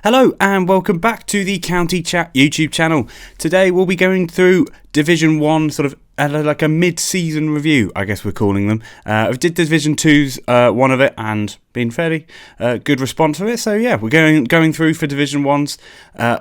Hello and welcome back to the County Chat YouTube channel. Today we'll be going through Division 1, sort of like a mid-season review, I guess we're calling them. I did Division 2's one of it and been fairly good response from it. So yeah, we're going through for Division 1's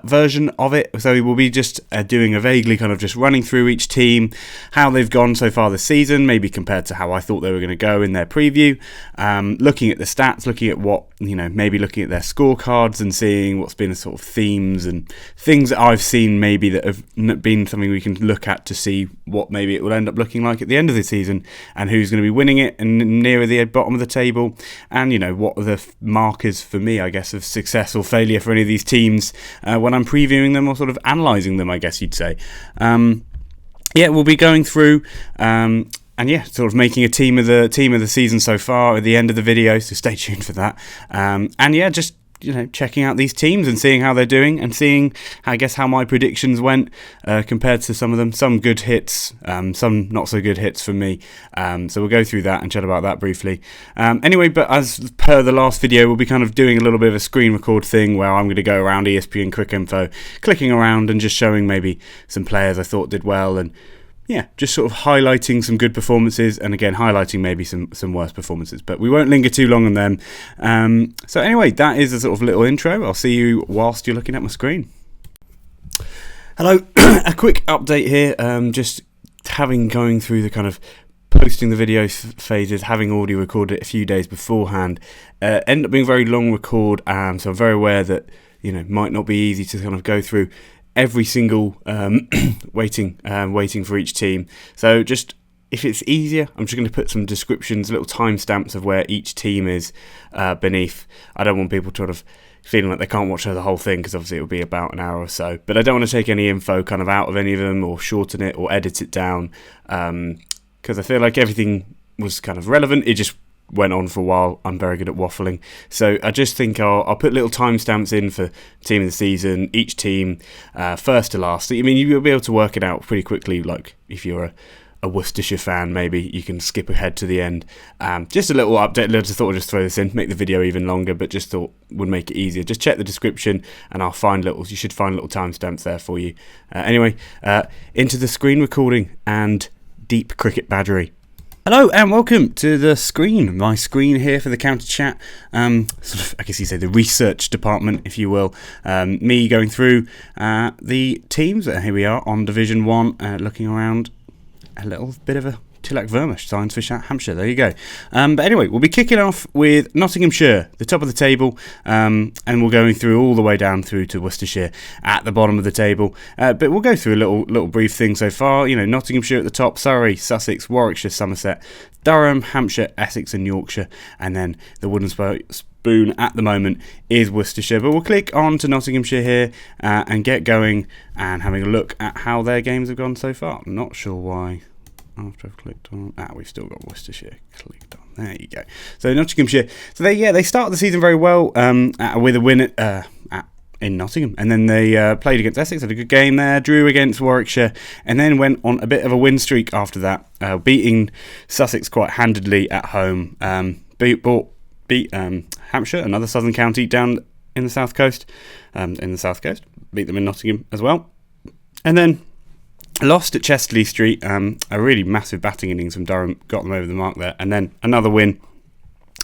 version of it. So we'll be just doing a vaguely kind of just running through each team, how they've gone so far this season, maybe compared to how I thought they were going to go in their preview. Looking at the stats, looking at what, maybe looking at their scorecards and seeing what's been the sort of themes and things that I've seen maybe that have been something we can look at to see what maybe it will end up looking like at the end of the season and who's going to be winning it and nearer the bottom of the table, and what are the markers for me, I guess, of success or failure for any of these teams when I'm previewing them or sort of analysing them, I guess you'd say. We'll be going through and sort of making a team of the season so far at the end of the video, so stay tuned for that. Just checking out these teams and seeing how they're doing and seeing, I guess, how my predictions went compared to some of them. Some good hits, some not so good hits from me. So we'll go through that and chat about that briefly. But as per the last video, we'll be kind of doing a little bit of a screen record thing where I'm going to go around ESPN Quick Info, clicking around and just showing maybe some players I thought did well, and just sort of highlighting some good performances and again highlighting maybe some worse performances, but we won't linger too long on them. So anyway, that is a sort of little intro. I'll see you whilst you're looking at my screen. Hello, a quick update here. Just going through the kind of posting the video phases, having already recorded it a few days beforehand, ended up being a very long record, so I'm very aware that might not be easy to kind of go through every single waiting for each team. So just, if it's easier, I'm just going to put some descriptions, little timestamps of where each team is beneath. I don't want people to sort of feeling like they can't watch the whole thing, because obviously it will be about an hour or so. But I don't want to take any info kind of out of any of them or shorten it or edit it down, because I feel like everything was kind of relevant. It just went on for a while. I'm very good at waffling, so I just think I'll put little timestamps in for team of the season, each team, first to last. I mean, you'll be able to work it out pretty quickly. Like if you're a Worcestershire fan, maybe you can skip ahead to the end. Just a little update. I just thought I'd just throw this in, make the video even longer, but just thought would make it easier. Just check the description, and you should find little timestamps there for you. Into the screen recording and deep cricket badgery. Hello and welcome to the screen, my screen here for the County Chat, sort of, I guess you say the research department, if you will. Me going through the teams. Here we are on Division 1, looking around a little bit of a Tilak Vermish, signs for Hampshire, there you go. But anyway, we'll be kicking off with Nottinghamshire, the top of the table, and we're going through all the way down through to Worcestershire at the bottom of the table. But we'll go through a little brief thing so far. Nottinghamshire at the top, Surrey, Sussex, Warwickshire, Somerset, Durham, Hampshire, Essex and Yorkshire, and then the wooden spoon at the moment is Worcestershire. But we'll click on to Nottinghamshire here and get going and having a look at how their games have gone so far. Not sure why. After I've clicked on, we've still got Worcestershire clicked on. There you go. So Nottinghamshire. So they started the season very well with a win in Nottingham, and then they played against Essex, had a good game there, drew against Warwickshire, and then went on a bit of a win streak after that, beating Sussex quite handedly at home. Beat Hampshire, another southern county down in the south coast. Beat them in Nottingham as well, and then lost at Chesterley Street, a really massive batting innings from Durham got them over the mark there, and then another win.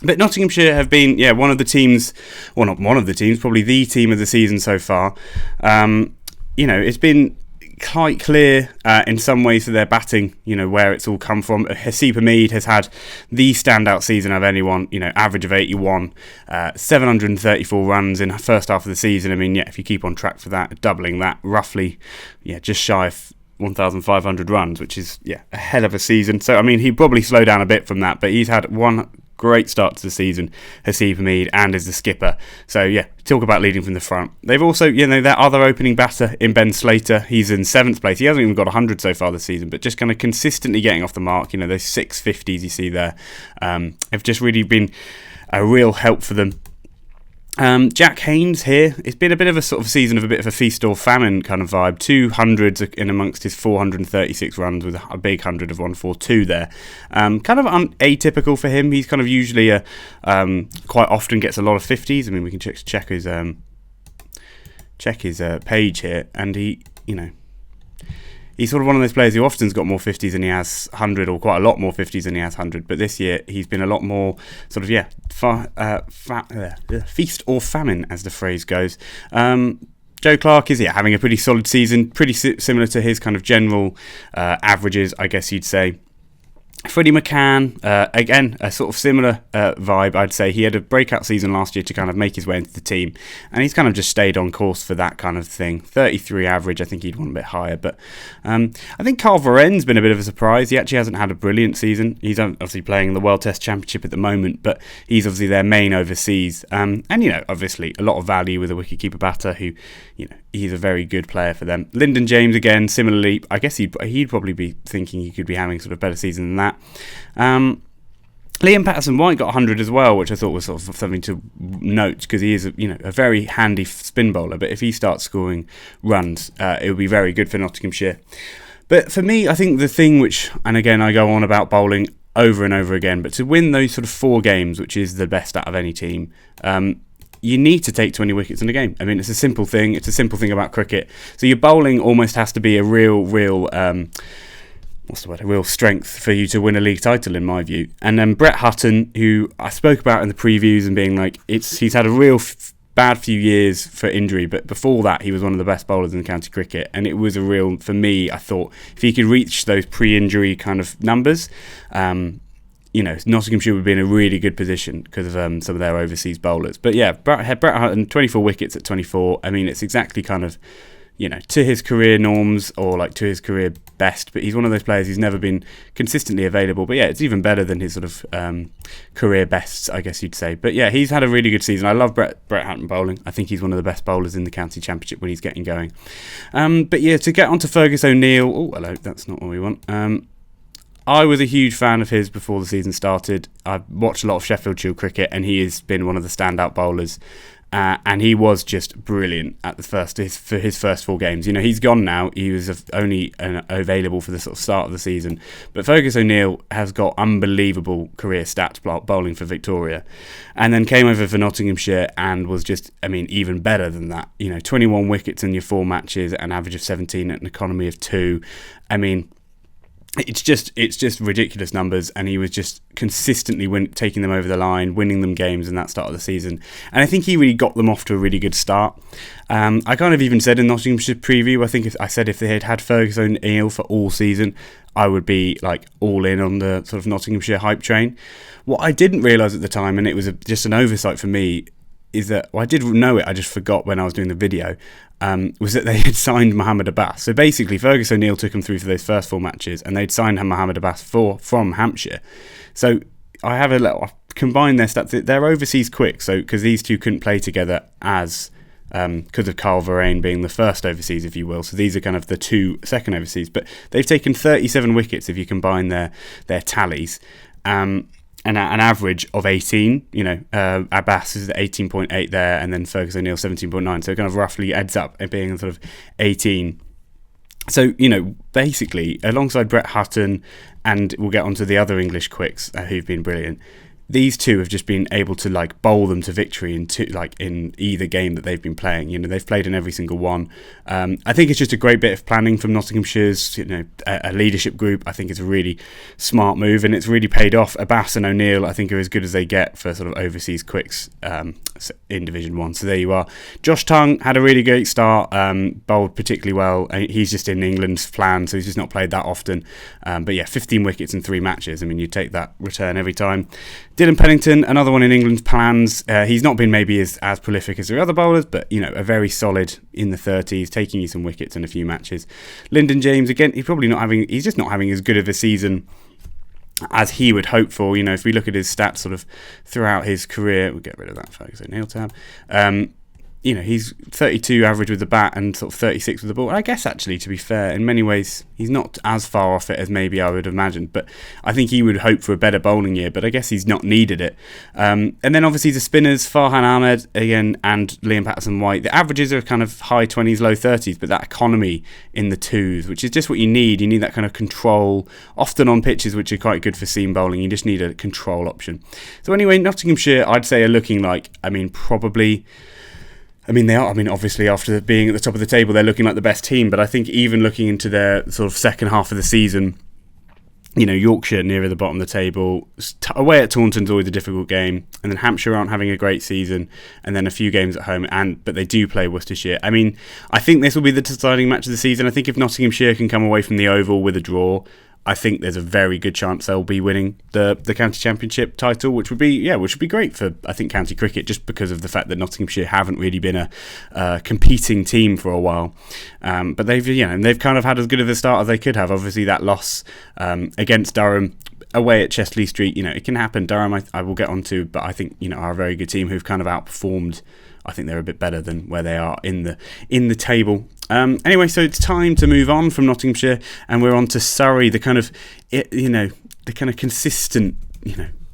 But Nottinghamshire have been, one of the teams, well, not one of the teams, probably the team of the season so far. It's been quite clear in some ways for their batting, where it's all come from. Haseeb Hameed has had the standout season of anyone, average of 81, 734 runs in the first half of the season. I mean, if you keep on track for that, doubling that roughly, just shy of 1,500 runs, which is a hell of a season. So I mean, he'd probably slow down a bit from that, but he's had one great start to the season, Haseeb Hameed, and is the skipper. So talk about leading from the front. They've also, their other opening batter in Ben Slater, he's in 7th place. He hasn't even got 100 so far this season, but just kind of consistently getting off the mark. Those 650s you see there have just really been a real help for them. Jack Haynes here, it's been a bit of a sort of season of a bit of a feast or famine kind of vibe. 200s in amongst his 436 runs with a big 100 of 142 there. Kind of atypical for him. He's kind of usually quite often gets a lot of 50s. I mean, we can check his check his page here, and he's sort of one of those players who often's got more 50s than he has 100, or quite a lot more 50s than he has 100. But this year he's been a lot more sort of feast or famine, as the phrase goes. Joe Clark is having a pretty solid season, pretty similar to his kind of general averages, I guess you'd say. Freddie McCann, again, a sort of similar vibe, I'd say. He had a breakout season last year to kind of make his way into the team, and he's kind of just stayed on course for that kind of thing. 33 average, I think he'd want a bit higher, but I think Carl Varen's been a bit of a surprise. He actually hasn't had a brilliant season. He's obviously playing in the World Test Championship at the moment, but he's obviously their main overseas, and obviously a lot of value with a wicketkeeper batter who, he's a very good player for them. Lyndon James, again, similarly, I guess he'd probably be thinking he could be having sort of better season than that. Liam Patterson-White got 100 as well, which I thought was sort of something to note, because he is a very handy spin bowler, but if he starts scoring runs, it would be very good for Nottinghamshire. But for me, I think the thing which, and again I go on about bowling over and over again, but to win those sort of 4 games, which is the best out of any team, you need to take 20 wickets in a game. I mean, it's a simple thing. It's a simple thing about cricket. So your bowling almost has to be a real strength for you to win a league title, in my view. And then Brett Hutton, who I spoke about in the previews and being like, he's had a real bad few years for injury, but before that he was one of the best bowlers in county cricket, and it was for me, I thought if he could reach those pre-injury kind of numbers, Nottinghamshire would be in a really good position because of some of their overseas bowlers. But yeah, Brett Hutton, 24 wickets at 24. I mean, it's exactly kind of, to his career norms, or like to his career best, but he's one of those players who's never been consistently available. But yeah, it's even better than his sort of career bests, I guess you'd say. But yeah, he's had a really good season. I love Brett Hutton bowling. I think he's one of the best bowlers in the county championship when he's getting going. But yeah, to get on to Fergus O'Neill, oh hello, that's not what we want. I was a huge fan of his before the season started. I've watched a lot of Sheffield Shield cricket, and he has been one of the standout bowlers. And he was just brilliant at for his first 4 games. He's gone now. He was only available for the sort of start of the season. But Fergus O'Neill has got unbelievable career stats bowling for Victoria, and then came over for Nottinghamshire and was just, even better than that. 21 wickets in your 4 matches, an average of 17 at an economy of 2. It's just ridiculous numbers, and he was just consistently taking them over the line, winning them games in that start of the season. And I think he really got them off to a really good start. I kind of even said in Nottinghamshire preview, I said if they had had Fergus O'Neill for all season, I would be like all in on the sort of Nottinghamshire hype train. What I didn't realise at the time, and it was just an oversight for me, is that, I did know it, I just forgot when I was doing the video, was that they had signed Mohammed Abbas. So basically, Fergus O'Neill took him through for those first 4 matches, and they'd signed Mohammed Abbas from Hampshire. So I've combined their stats. They're overseas quick, so because these two couldn't play together because of Carl Varane being the first overseas, if you will. So these are kind of the 2 second overseas, but they've taken 37 wickets if you combine their tallies. And at an average of 18, Abbas is at 18.8 there, and then Fergus O'Neill 17.9, so it kind of roughly adds up at being sort of 18. So, basically, alongside Brett Hutton, and we'll get onto the other English quicks who've been brilliant, these two have just been able to bowl them to victory in either game that they've been playing. They've played in every single one. I think it's just a great bit of planning from Nottinghamshire's a leadership group. I think it's a really smart move, and it's really paid off. Abbas and O'Neill, I think, are as good as they get for sort of overseas quicks in Division 1. So there you are. Josh Tongue had a really great start, bowled particularly well. He's just in England's plan, so he's just not played that often. But yeah, 15 wickets in 3 matches. You take that return every time. Dylan Pennington, another one in England's plans. He's not been maybe as prolific as the other bowlers, but a very solid in the 30s, taking you some wickets in a few matches. Lyndon James, again, he's just not having as good of a season as he would hope for. If we look at his stats sort of throughout his career, we'll get rid of that Fergus O'Neill tab. He's 32 average with the bat and sort of 36 with the ball. And I guess, actually, to be fair, in many ways, he's not as far off it as maybe I would have imagined. But I think he would hope for a better bowling year, but I guess he's not needed it. And then, obviously, the spinners, Farhan Ahmed, again, and Liam Patterson-White. The averages are kind of high 20s, low 30s, but that economy in the 2s, which is just what you need. You need that kind of control, often on pitches which are quite good for seam bowling. You just need a control option. So anyway, Nottinghamshire, I'd say, are looking like, probably... I mean, they are. I mean, obviously, after being at the top of the table, they're looking like the best team. But I think even looking into their sort of second half of the season, Yorkshire nearer the bottom of the table, away at Taunton's always a difficult game, and then Hampshire aren't having a great season, and then a few games at home, but they do play Worcestershire. I mean, I think this will be the deciding match of the season. I think if Nottinghamshire can come away from the Oval with a draw, I think there's a very good chance they'll be winning the county championship title, which would be great for, I think, county cricket, just because of the fact that Nottinghamshire haven't really been a competing team for a while. But they've kind of had as good of a start as they could have. Obviously, that loss against Durham away at Chesley Street, it can happen. Durham, I will get onto, but I think are a very good team who've kind of outperformed. I think they're a bit better than where they are in the table. Anyway, so it's time to move on from Nottinghamshire, and we're on to Surrey, the kind of consistent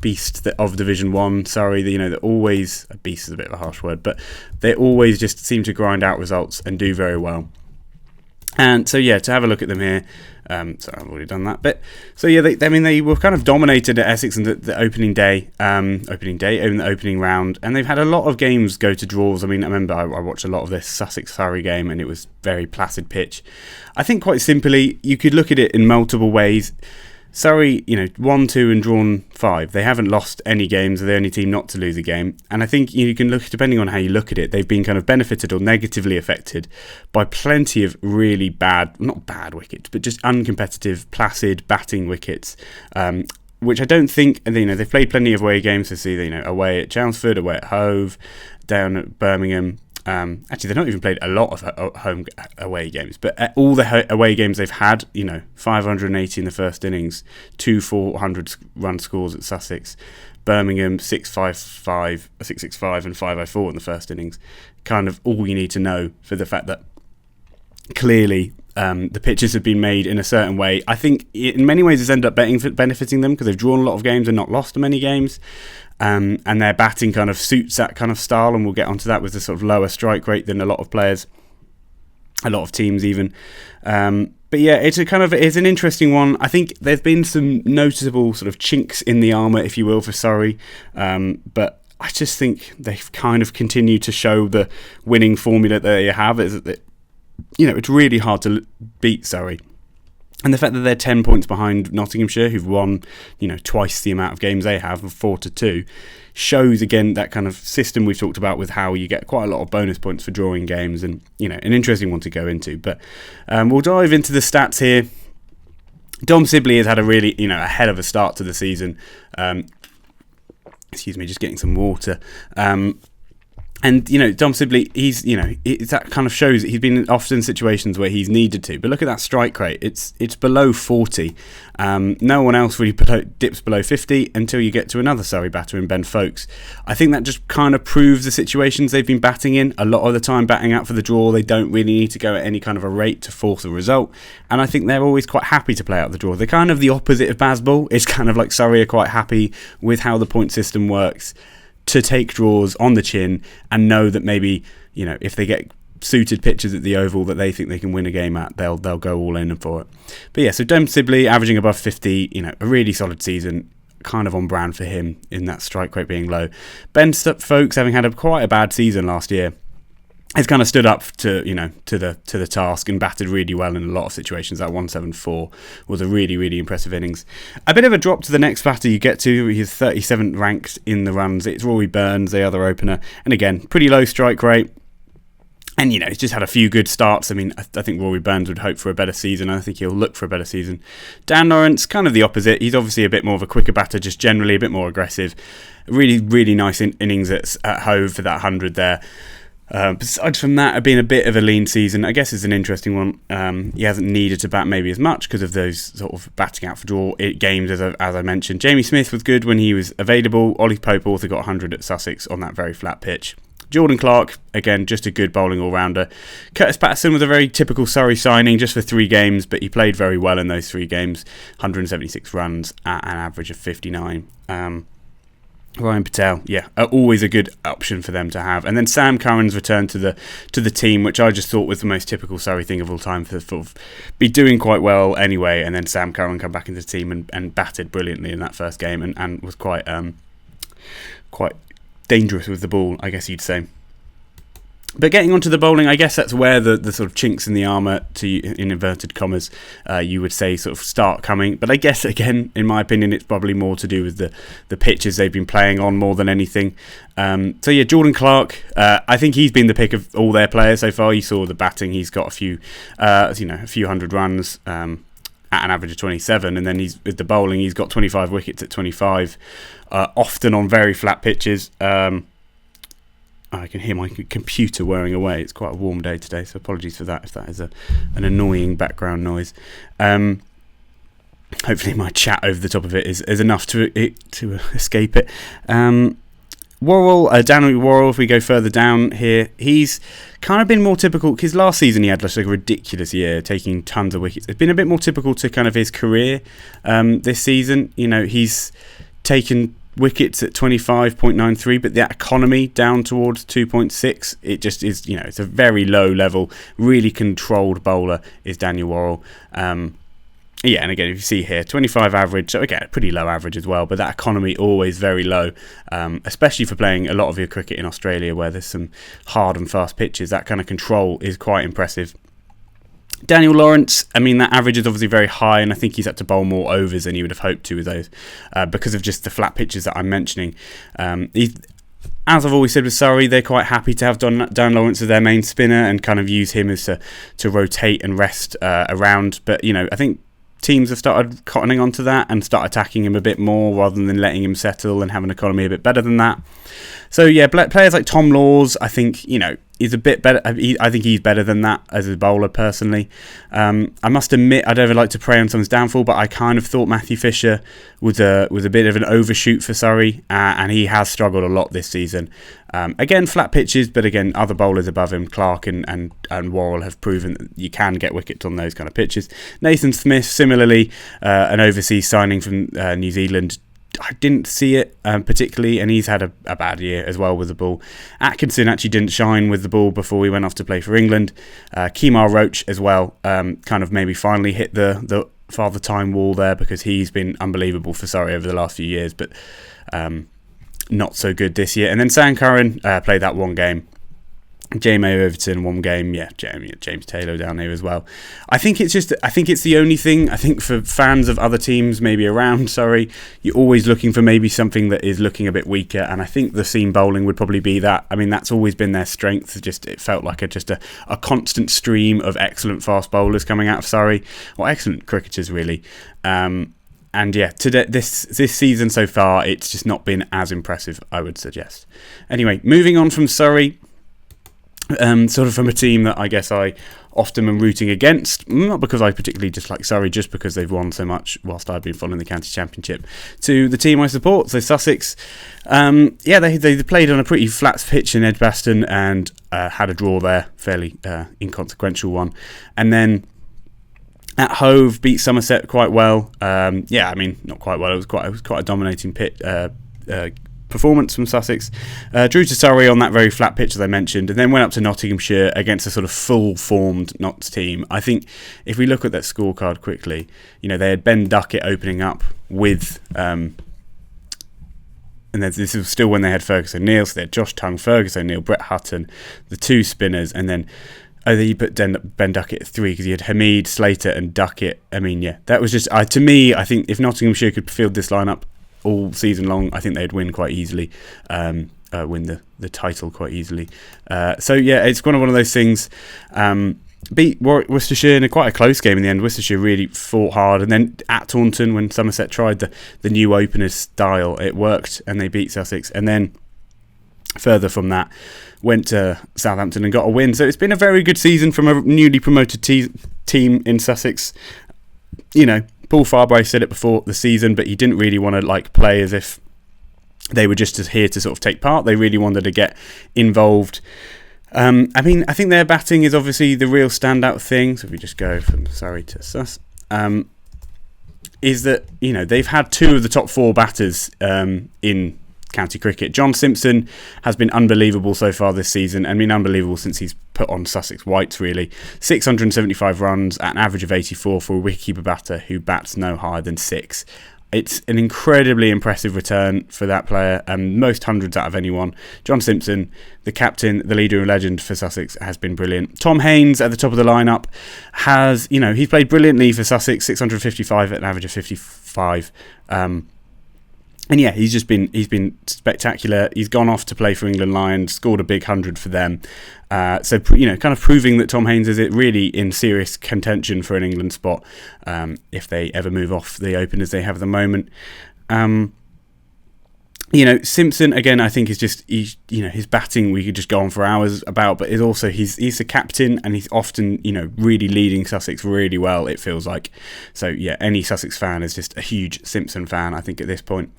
beast of Division 1. Surrey, they're always, a beast is a bit of a harsh word, but they always just seem to grind out results and do very well. And so to have a look at them here. So I've already done that bit. So they were kind of dominated at Essex in the opening day, in the opening round, and they've had a lot of games go to draws. I mean, I remember I watched a lot of this Sussex-Surrey game, and it was very placid pitch. I think quite simply, you could look at it in multiple ways. Surrey, 1-2 and drawn 5. They haven't lost any games. They're the only team not to lose a game. And I think you can look, depending on how you look at it, they've been kind of benefited or negatively affected by plenty of really not bad wickets, but just uncompetitive, placid batting wickets. Which I don't think, they've played plenty of away games. So see, away at Chelmsford, away at Hove, down at Birmingham. Actually, they've not even played a lot of home away games, but all the away games they've had, 580 in the first innings, 2 400 run scores at Sussex, Birmingham 665 and 504 in the first innings. Kind of all you need to know for the fact that clearly the pitches have been made in a certain way. I think in many ways it's ended up benefiting them because they've drawn a lot of games and not lost many games. And their batting kind of suits that kind of style, and we'll get onto that with the sort of lower strike rate than a lot of players, a lot of teams even. But it's an interesting one. I think there's been some noticeable sort of chinks in the armour, if you will, for Surrey. But I just think they've kind of continued to show the winning formula that they have. It's really hard to beat Surrey. And the fact that they're 10 points behind Nottinghamshire, who've won, twice the amount of games they have, 4-2, shows again that kind of system we've talked about with how you get quite a lot of bonus points for drawing games, and an interesting one to go into. But we'll dive into the stats here. Dom Sibley has had a really, a hell of a start to the season. Excuse me, just getting some water. And, Dom Sibley, that kind of shows that he's been often in situations where he's needed to. But look at that strike rate. It's below 40. No one else really dips below 50 until you get to another Surrey batter in Ben Folkes. I think that just kind of proves the situations they've been batting in. A lot of the time batting out for the draw, they don't really need to go at any kind of a rate to force a result. And I think they're always quite happy to play out the draw. They're kind of the opposite of Bazball. It's kind of like Surrey are quite happy with how the point system works, to take draws on the chin and know that maybe, if they get suited pitches at the Oval that they think they can win a game at, they'll go all in for it. But so Dom Sibley averaging above 50, a really solid season, kind of on brand for him in that strike rate being low. Ben Folkes, having had quite a bad season last year, has kind of stood up to the task and batted really well in a lot of situations. That 174 was a really, really impressive innings. A bit of a drop to the next batter you get to. He's 37th ranked in the runs. It's Rory Burns, the other opener. And again, pretty low strike rate. And, he's just had a few good starts. I mean, I think Rory Burns would hope for a better season. I think he'll look for a better season. Dan Lawrence, kind of the opposite. He's obviously a bit more of a quicker batter, just generally a bit more aggressive. Really, really nice innings at Hove for that 100 there. Besides from that, it's been a bit of a lean season. I guess it's an interesting one. He hasn't needed to bat maybe as much because of those sort of batting out for draw games, as I mentioned. Jamie Smith was good when he was available. Ollie Pope also got 100 at Sussex on that very flat pitch. Jordan Clark, again, just a good bowling all-rounder. Curtis Patterson was a very typical Surrey signing just for 3 games, but he played very well in those 3 games. 176 runs at an average of 59. Ryan Patel, always a good option for them to have. And then Sam Curran's return to the team, which I just thought was the most typical Surrey thing of all time, for sort of be doing quite well anyway, and then Sam Curran come back into the team and batted brilliantly in that first game and was quite dangerous with the ball, I guess you'd say. But getting onto the bowling, I guess that's where the sort of chinks in the armour, in inverted commas, you would say sort of start coming. But I guess, again, in my opinion, it's probably more to do with the pitches they've been playing on more than anything. So yeah, Jordan Clark, I think he's been the pick of all their players so far. You saw the batting; he's got a few hundred runs at an average of 27, and then with the bowling, he's got 25 wickets at 25, often on very flat pitches. I can hear my computer whirring away. It's quite a warm day today, so apologies for that if that is an annoying background noise. Hopefully my chat over the top of it is enough to escape it. Daniel Worrell, if we go further down here, he's kind of been more typical, because last season he had like a ridiculous year, taking tons of wickets. It's been a bit more typical to kind of his career this season. He's taken wickets at 25.93, but that economy down towards 2.6. It just is, it's a very low level, really controlled bowler is Daniel Worrell. And again, if you see here, 25 average, so again, pretty low average as well, but that economy always very low, especially for playing a lot of your cricket in Australia where there's some hard and fast pitches. That kind of control is quite impressive. Daniel Lawrence, that average is obviously very high, and I think he's had to bowl more overs than he would have hoped to with those because of just the flat pitches that I'm mentioning. As I've always said with Surrey, they're quite happy to have Dan Lawrence as their main spinner and kind of use him as to rotate and rest around. But, I think teams have started cottoning onto that and start attacking him a bit more rather than letting him settle and have an economy a bit better than that. So, yeah, players like Tom Laws, I think, is a bit better. I think he's better than that as a bowler, personally. I must admit, I'd ever like to prey on someone's downfall, but I kind of thought Matthew Fisher was a bit of an overshoot for Surrey, and he has struggled a lot this season. Again, flat pitches, but again, other bowlers above him, Clark and Worrell, have proven that you can get wickets on those kind of pitches. Nathan Smith, similarly, an overseas signing from New Zealand. I didn't see it particularly, and he's had a bad year as well with the ball. Atkinson actually didn't shine with the ball before he went off to play for England. Kemar Roach as well, kind of maybe finally hit the father time wall there, because he's been unbelievable for Surrey over the last few years, but not so good this year. And then Sam Curran played that one game. Jamie Overton, one game, James Taylor down here as well. I think it's the only thing. I think for fans of other teams, maybe around Surrey, you're always looking for maybe something that is looking a bit weaker, and I think the seam bowling would probably be that. That's always been their strength. It felt like a constant stream of excellent fast bowlers coming out of Surrey, or excellent cricketers really. And yeah, today this season so far, it's just not been as impressive, I would suggest. Anyway, moving on from Surrey. Sort of from a team that I guess I often am rooting against, not because I particularly dislike Surrey, just because they've won so much whilst I've been following the county championship, to the team I support, so Sussex. They played on a pretty flat pitch in Edgbaston and had a draw there, fairly inconsequential one, and then at Hove beat Somerset quite well. Not quite well. It was quite a dominating performance from Sussex. Drew to Surrey on that very flat pitch as I mentioned, and then went up to Nottinghamshire against a sort of full-formed Notts team. I think if we look at that scorecard quickly, they had Ben Duckett opening up with and this was still when they had Fergus O'Neill, so they had Josh Tongue, Fergus O'Neill, Brett Hutton, the two spinners, and then you put Ben Duckett at 3 because he had Hamid, Slater and Duckett. That was just to me, I think if Nottinghamshire could field this lineup all season long, I think they'd win quite easily, win the title quite easily. It's one of those things. Beat Worcestershire in quite a close game in the end. Worcestershire really fought hard, and then at Taunton, when Somerset tried the new openers style, it worked and they beat Sussex, and then further from that went to Southampton and got a win. So it's been a very good season from a newly promoted team in Sussex. Paul Farbrae said it before the season, but he didn't really want to play as if they were just here to sort of take part. They really wanted to get involved. I think their batting is obviously the real standout thing. So if we just go from Surrey to Sus, is that they've had two of the top 4 batters in county cricket. John Simpson has been unbelievable so far this season, and been unbelievable since he's put on Sussex whites really. 675 runs at an average of 84 for a wicketkeeper batter who bats no higher than 6. It's an incredibly impressive return for that player, most hundreds out of anyone. John Simpson, the captain, the leader and legend for Sussex, has been brilliant. Tom Haynes at the top of the lineup has, he's played brilliantly for Sussex, 655 at an average of 55. And yeah, he's been spectacular. He's gone off to play for England Lions, scored a big 100 for them. So kind of proving that Tom Haynes is really in serious contention for an England spot if they ever move off the openers they have at the moment. Simpson again, I think is just his batting we could just go on for hours about, but is also he's the captain and he's often really leading Sussex really well, it feels like. So yeah, any Sussex fan is just a huge Simpson fan, I think, at this point.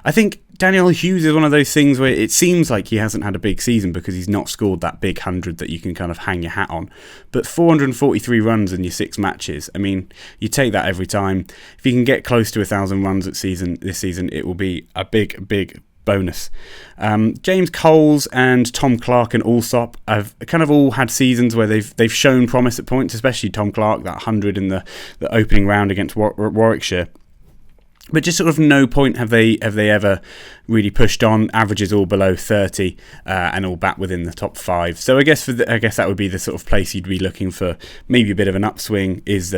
I think Daniel Hughes is one of those things where it seems like he hasn't had a big season because he's not scored that big 100 that you can kind of hang your hat on. But 443 runs in your 6 matches, I mean, you take that every time. If you can get close to 1,000 runs this season, it will be a big bonus. James Coles and Tom Clark and Allsop have kind of all had seasons where they've shown promise at points, especially Tom Clark, that 100 in the opening round against Warwickshire. But just sort of no point have they ever really pushed on. Averages all below 30 and all back within the top 5. So I guess that would be the sort of place you'd be looking for maybe a bit of an upswing. Is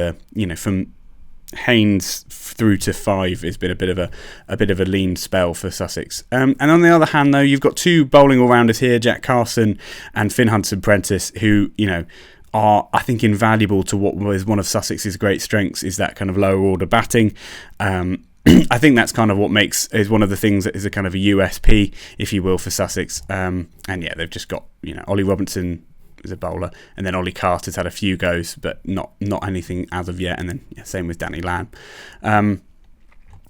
from Haynes through to 5 has been a bit of a lean spell for Sussex. And on the other hand, though, you've got 2 bowling all-rounders here, Jack Carson and Finn Hudson-Prentice, who are, I think, invaluable to what was one of Sussex's great strengths, is that kind of lower order batting. I think that's kind of what is one of the things that is a kind of a USP, if you will, for Sussex. And yeah, they've just got Ollie Robinson is a bowler, and then Ollie Carter's had a few goes, but not anything as of yet. And then same with Danny Lamb.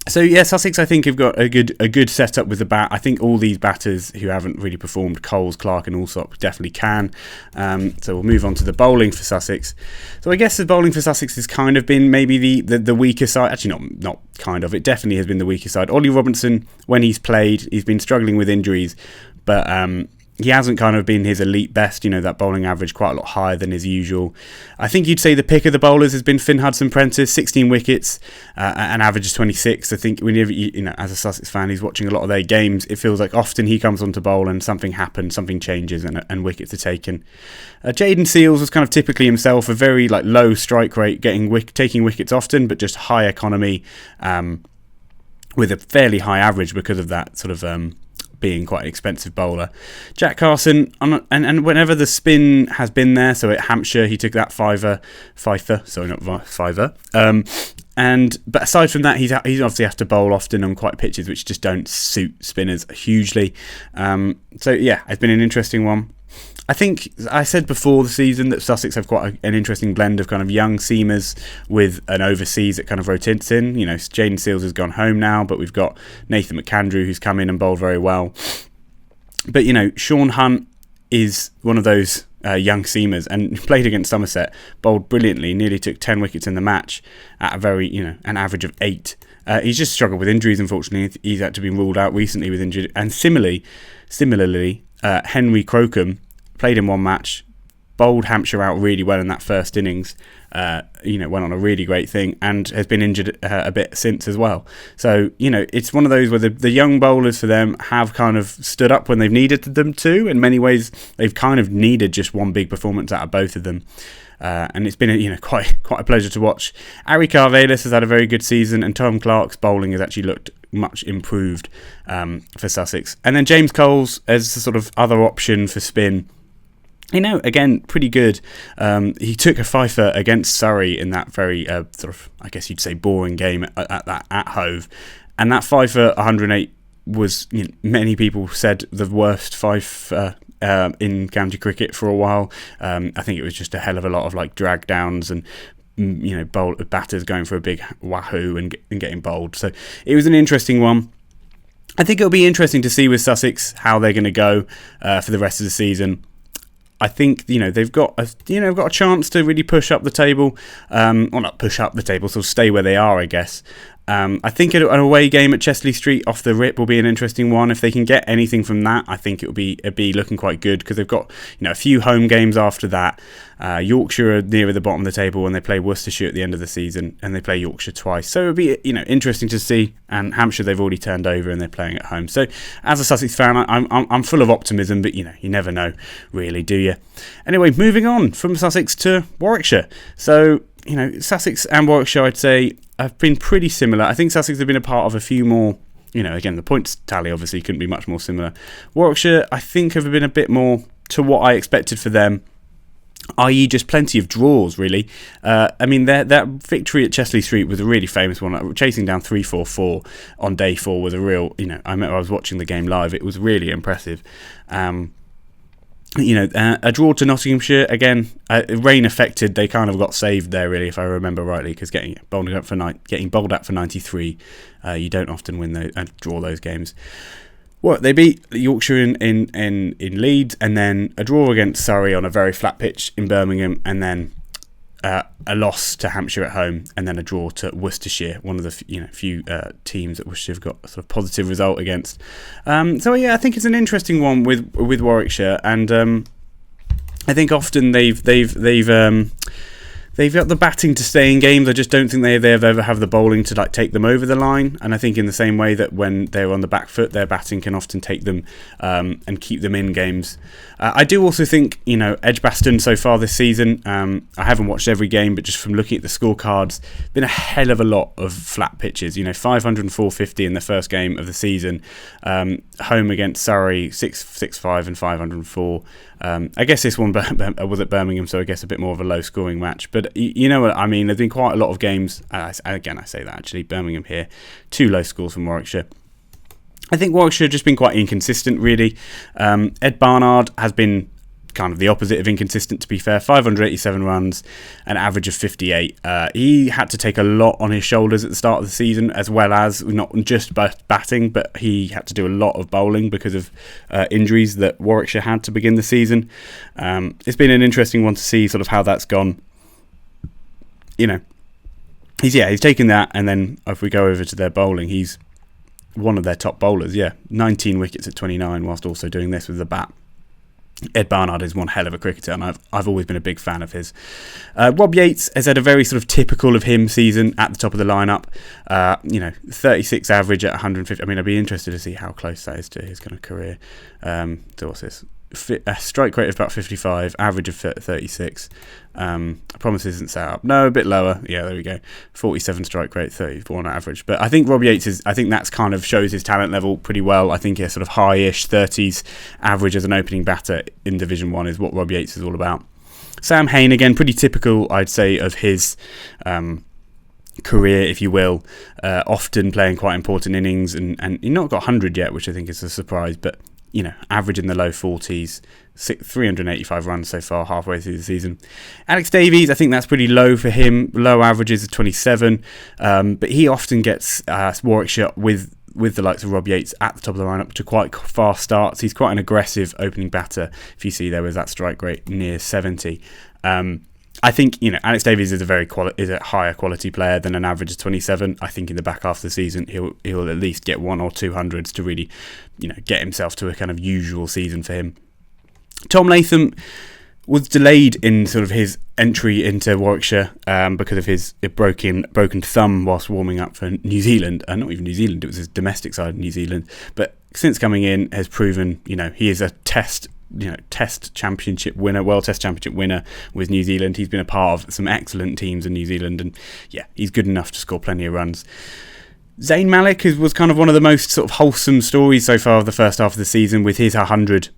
So yeah, Sussex, I think, have got a good setup with the bat. I think all these batters who haven't really performed, Coles, Clark and Allsop, definitely can. So we'll move on to the bowling for Sussex. So I guess the bowling for Sussex has kind of been maybe the weaker side. Actually, not kind of. It definitely has been the weaker side. Ollie Robinson, when he's played, he's been struggling with injuries, but he hasn't kind of been his elite best, that bowling average quite a lot higher than his usual. I think you'd say the pick of the bowlers has been Finn Hudson-Prentice, 16 wickets, an average of 26. I think whenever, as a Sussex fan who's watching a lot of their games, it feels like often he comes on to bowl and something happens, something changes and wickets are taken. Jaden Seals was kind of typically himself, a very low strike rate, taking wickets often, but just high economy with a fairly high average because of that sort of being quite an expensive bowler. Jack Carson, and whenever the spin has been there, so at Hampshire he took that fiver. But aside from that, he's obviously has to bowl often on quite pitches which just don't suit spinners hugely. So yeah, it's been an interesting one. I think I said before the season that Sussex have quite an interesting blend of kind of young seamers with an overseas that kind of rotates in. Jaden Seals has gone home now, but we've got Nathan McAndrew who's come in and bowled very well. But Sean Hunt is one of those young seamers and played against Somerset, bowled brilliantly, nearly took 10 wickets in the match at a very an average of 8. He's just struggled with injuries, unfortunately. He's had to be ruled out recently with injury. And similarly, Henry Crocombe played in one match, bowled Hampshire out really well in that first innings, went on a really great thing and has been injured a bit since as well. So, it's one of those where the young bowlers for them have kind of stood up when they've needed them to. In many ways, they've kind of needed just one big performance out of both of them. And it's been quite a pleasure to watch. Ari Carvelis has had a very good season, and Tom Clark's bowling has actually looked much improved for Sussex. And then James Coles as the sort of other option for spin. Again, pretty good. He took a fifer against Surrey in that very sort of, I guess you'd say, boring game at Hove, and that fifer 108 was, many people said, the worst fifer in county cricket for a while. I think it was just a hell of a lot of drag downs and batters going for a big wahoo and getting bowled. So it was an interesting one. I think it'll be interesting to see with Sussex how they're going to go for the rest of the season. I think they've got a chance to really push up the table, or not push up the table, sort of stay where they are, I guess. I think an away game at Chesley Street off the rip will be an interesting one. If they can get anything from that, I think it'd be looking quite good, because they've got a few home games after that. Yorkshire are nearer the bottom of the table when they play Worcestershire at the end of the season, and they play Yorkshire twice. So it'll be interesting to see. And Hampshire they've already turned over and they're playing at home. So as a Sussex fan, I'm full of optimism, but you never know, really, do you? Anyway, moving on from Sussex to Warwickshire. So Sussex and Warwickshire, I'd say, have been pretty similar. I think Sussex have been a part of a few more, again, the points tally obviously couldn't be much more similar. Warwickshire, I think, have been a bit more to what I expected for them, i.e. just plenty of draws, really. That victory at Chesley Street was a really famous one. Chasing down 3-4-4 on day 4 was a real, I was watching the game live. It was really impressive. A draw to Nottinghamshire, again, rain affected, they kind of got saved there, really, if I remember rightly, because getting bowled out for 93, you don't often win draw those games. Well, they beat Yorkshire in Leeds, and then a draw against Surrey on a very flat pitch in Birmingham, and then a loss to Hampshire at home, and then a draw to Worcestershire, one of the few teams that Worcestershire have got a sort of positive result against. I think it's an interesting one with Warwickshire, and I think often they've got the batting to stay in games. I just don't think they ever have the bowling to take them over the line. And I think in the same way that when they're on the back foot, their batting can often take them and keep them in games. I do also think, Edgbaston so far this season, I haven't watched every game, but just from looking at the scorecards, been a hell of a lot of flat pitches. 500 and 450 in the first game of the season. Home against Surrey, 6-5 and 504. I guess this one was at Birmingham, so I guess a bit more of a low-scoring match. But you know what I mean? There's been quite a lot of games. Again, I say that, actually. Birmingham here. 2 low scores from Warwickshire. I think Warwickshire have just been quite inconsistent, really. Ed Barnard has been kind of the opposite of inconsistent, to be fair. 587 runs, an average of 58. He had to take a lot on his shoulders at the start of the season, as well as not just batting, but he had to do a lot of bowling because of injuries that Warwickshire had to begin the season. It's been an interesting one to see sort of how that's gone. He's taken that, and then if we go over to their bowling, he's one of their top bowlers. 19 wickets at 29, whilst also doing this with the bat. Ed Barnard is one hell of a cricketer, and I've always been a big fan of his. Rob Yates has had a very sort of typical of him season at the top of the lineup. 36 average at 150. I'd be interested to see how close that is to his kind of career. So what's this? A strike rate of about 55, average of 36. I promise this isn't set up. No, a bit lower. Yeah, there we go. 47 strike rate, 34 on average. But I think Rob Yates I think that's kind of shows his talent level pretty well. I think a sort of high-ish 30s average as an opening batter in Division 1 is what Rob Yates is all about. Sam Hain, again, pretty typical, I'd say, of his career, if you will. Often playing quite important innings, and he's not got 100 yet, which I think is a surprise, but average in the low 40s, 385 runs so far, halfway through the season. Alex Davies, I think that's pretty low for him. Low averages of 27, but he often gets Warwickshire with the likes of Rob Yates at the top of the lineup to quite fast starts. He's quite an aggressive opening batter. If you see there was that strike rate near 70. I think Alex Davies is a higher quality player than an average of 27. I think in the back half of the season he'll at least get 1 or 2 hundreds to really get himself to a kind of usual season for him. Tom Latham was delayed in sort of his entry into Warwickshire because of his broken thumb whilst warming up for New Zealand. Not even New Zealand, it was his domestic side of New Zealand. But since coming in has proven he is a test championship winner, World Test Championship winner with New Zealand. He's been a part of some excellent teams in New Zealand, and he's good enough to score plenty of runs. Zayn Malik was kind of one of the most sort of wholesome stories so far of the first half of the season, with his 100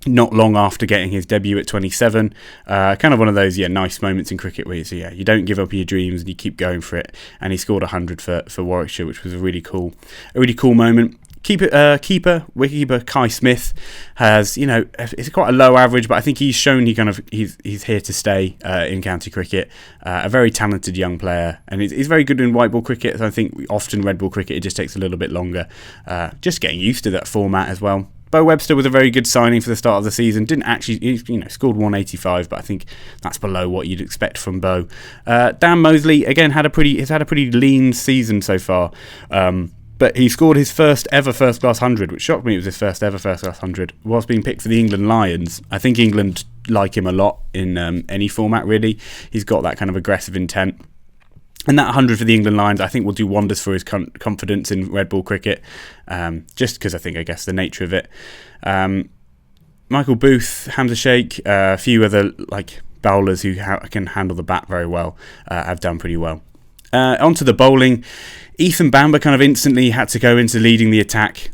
not long after getting his debut at 27. Kind of one of those nice moments in cricket where you don't give up your dreams and you keep going for it, and he scored 100 for Warwickshire, which was a really cool moment. Wicketkeeper Kai Smith has, it's quite a low average, but I think he's shown he's here to stay in county cricket. A very talented young player, and he's very good in white ball cricket. So I think often red ball cricket, it just takes a little bit longer. Just getting used to that format as well. Bo Webster was a very good signing for the start of the season. Didn't actually, scored 185, but I think that's below what you'd expect from Bo. Dan Mosley again has had a pretty lean season so far. But he scored his first ever first-class 100, which shocked me. It was his first ever first-class 100. Was being picked for the England Lions. I think England like him a lot in any format, really. He's got that kind of aggressive intent. And that 100 for the England Lions, I think, will do wonders for his confidence in red ball cricket. Just because I guess, the nature of it. Michael Booth, Hamza Sheikh, a few other bowlers who can handle the bat very well have done pretty well. Onto the bowling. Ethan Bamber kind of instantly had to go into leading the attack,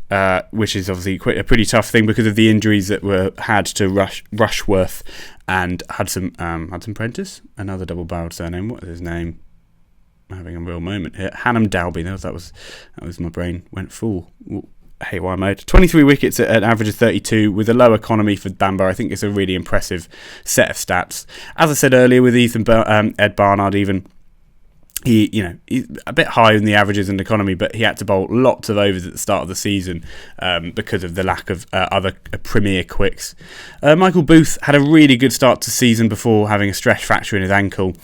which is obviously quite a pretty tough thing because of the injuries that were had to Rushworth and Hudson Prentice, another double-barreled surname. What is his name? I'm having a real moment here. Hannam Dalby. That was my brain went full. Haywire mode. 23 wickets at an average of 32 with a low economy for Bamber. I think it's a really impressive set of stats. As I said earlier with Ed Barnard even. He's a bit high in the averages and economy, but he had to bowl lots of overs at the start of the season because of the lack of other premier quicks. Michael Booth had a really good start to the season before having a stress fracture in his ankle,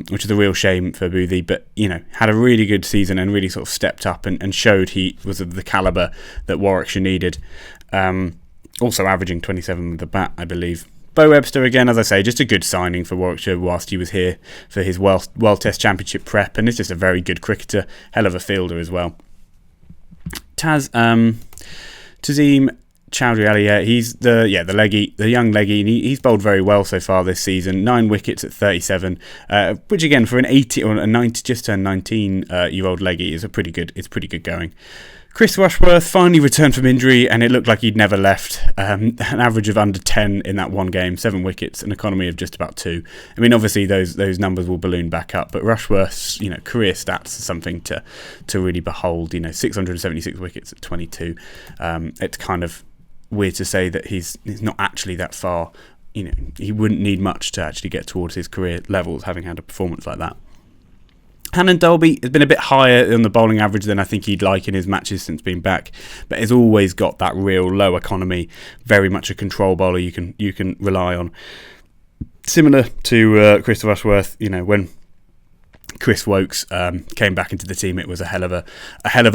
which is a real shame for Boothie, but had a really good season and really sort of stepped up and showed he was of the calibre that Warwickshire needed. Also averaging 27 with the bat, I believe. Bo Webster, again, as I say, just a good signing for Warwickshire whilst he was here for his World Test Championship prep, and is just a very good cricketer, hell of a fielder as well. Tazeem Chowdhury Ali, he's the young leggy, and he's bowled very well so far this season. 9 wickets at 37, which again for an 80 or a 90, just turned 19-year-old leggy is pretty good going. Chris Rushworth finally returned from injury, and it looked like he'd never left. An average of under 10 in that one game, 7 wickets, an economy of just about 2. I mean, obviously those numbers will balloon back up, but Rushworth's career stats are something to really behold. 676 wickets at 22. It's kind of weird to say that he's not actually that far. He wouldn't need much to actually get towards his career levels, having had a performance like that. Hannon Dalby has been a bit higher on the bowling average than I think he'd like in his matches since being back, but has always got that real low economy, very much a control bowler you can rely on. Similar to Chris Rushworth, when Chris Wokes came back into the team, it was a hell of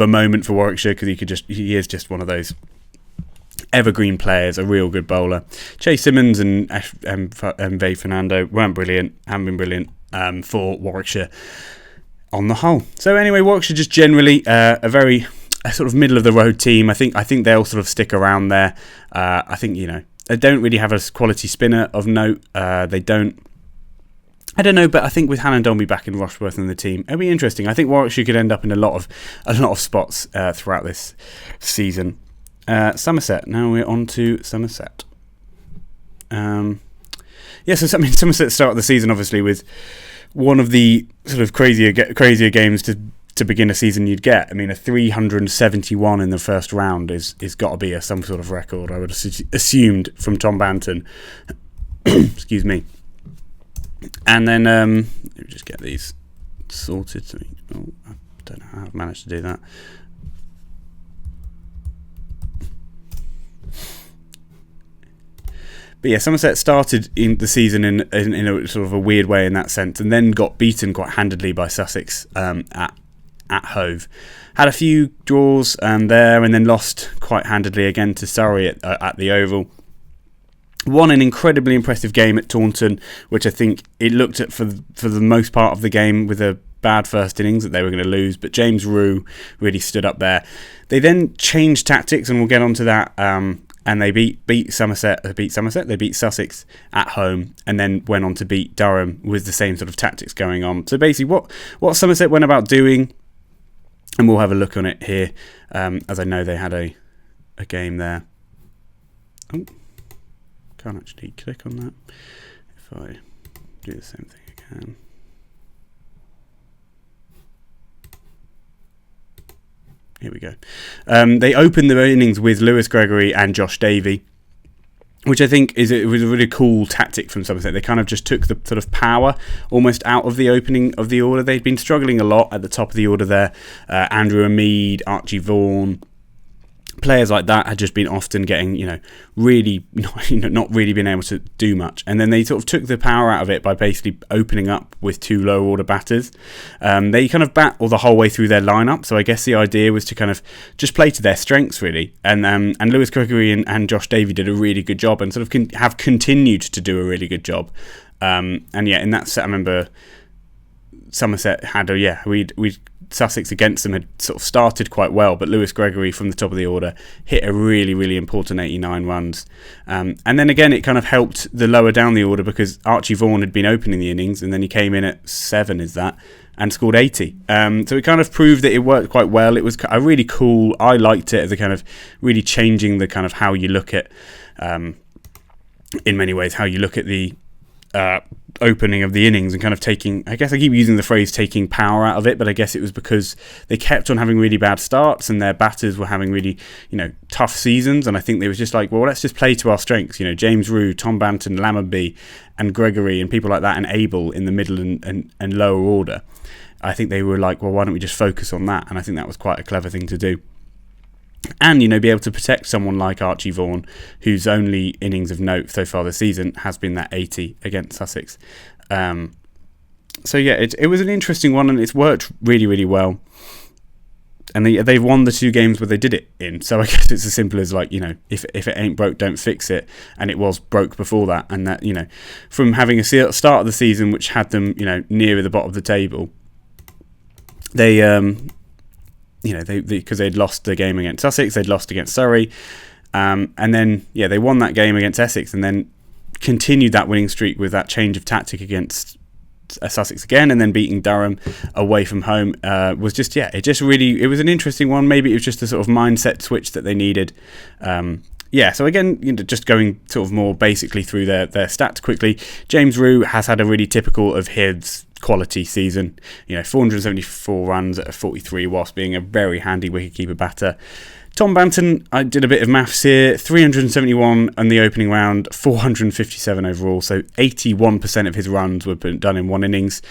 a moment for Warwickshire because he is just one of those evergreen players, a real good bowler. Chase Simmons and Vey Fernando haven't been brilliant for Warwickshire on the whole. So anyway, Warwickshire just generally a sort of middle of the road team. I think they'll sort of stick around there. I think they don't really have a quality spinner of note. They don't. I don't know, but I think with Hannon Dolby back in Rushworth in the team, it'll be interesting. I think Warwickshire could end up in a lot of spots throughout this season. Somerset. Now we're on to Somerset. So Somerset start the season obviously with one of the sort of crazier games to begin a season you'd get. I mean, a 371 in the first round is got to be some sort of record, I would have assumed, from Tom Banton. Excuse me. And then let me just get these sorted. I don't know how I've managed to do that. But yeah, Somerset started in the season in a sort of a weird way in that sense, and then got beaten quite handedly by Sussex at Hove. Had a few draws there, and then lost quite handedly again to Surrey at the Oval. Won an incredibly impressive game at Taunton, which I think it looked at for the most part of the game with a bad first innings that they were going to lose, but James Rue really stood up there. They then changed tactics, and we'll get onto that. And they beat Somerset. They beat Sussex at home, and then went on to beat Durham with the same sort of tactics going on. So basically, what Somerset went about doing, and we'll have a look on it here, as I know they had a game there. Oh, can't actually click on that. If I do the same thing again. Here we go. They opened the innings with Lewis Gregory and Josh Davey, which I think was a really cool tactic from Somerset. They kind of just took the sort of power almost out of the opening of the order. They'd been struggling a lot at the top of the order there. Andrew Ameed, Archie Vaughan, players like that had just been often getting, really not really being able to do much. And then they sort of took the power out of it by basically opening up with 2 lower order batters. They kind of bat all the whole way through their lineup. So I guess the idea was to kind of just play to their strengths, really. And Lewis Gregory and Josh Davey did a really good job, and sort of have continued to do a really good job. And yeah, in that set, I remember Somerset had we'd Sussex against them had sort of started quite well, but Lewis Gregory from the top of the order hit a really, really important 89 runs. And then again, it kind of helped the lower down the order because Archie Vaughan had been opening the innings, and then he came in at 7, and scored 80. So it kind of proved that it worked quite well. It was a really cool. I liked it as a kind of really changing the kind of how you look at, in many ways, how you look at the opening of the innings and kind of taking, I guess I keep using the phrase taking power out of it, but I guess it was because they kept on having really bad starts and their batters were having really, tough seasons, and I think they was just like, well, let's just play to our strengths. James Rue, Tom Banton, Lammonby and Gregory and people like that, and Abel in the middle and lower order. I think they were like, well, why don't we just focus on that? And I think that was quite a clever thing to do. And, be able to protect someone like Archie Vaughan, whose only innings of note so far this season has been that 80 against Sussex. So, yeah, it was an interesting one, and it's worked really, really well. And they've won the 2 games where they did it in. So I guess it's as simple as, like, if it ain't broke, don't fix it. And it was broke before that. And that, from having a start of the season which had them, nearer the bottom of the table, they because they'd lost the game against Sussex, they'd lost against Surrey, and then they won that game against Essex, and then continued that winning streak with that change of tactic against Sussex again, and then beating Durham away from home. It was an interesting one. Maybe it was just a sort of mindset switch that they needed. So again, just going sort of more basically through their stats quickly. James Rue has had a really typical of his quality season. 474 runs at a 43 whilst being a very handy wicketkeeper batter. Tom Banton, I did a bit of maths here, 371 in the opening round, 457 overall, so 81% of his runs were done in one innings.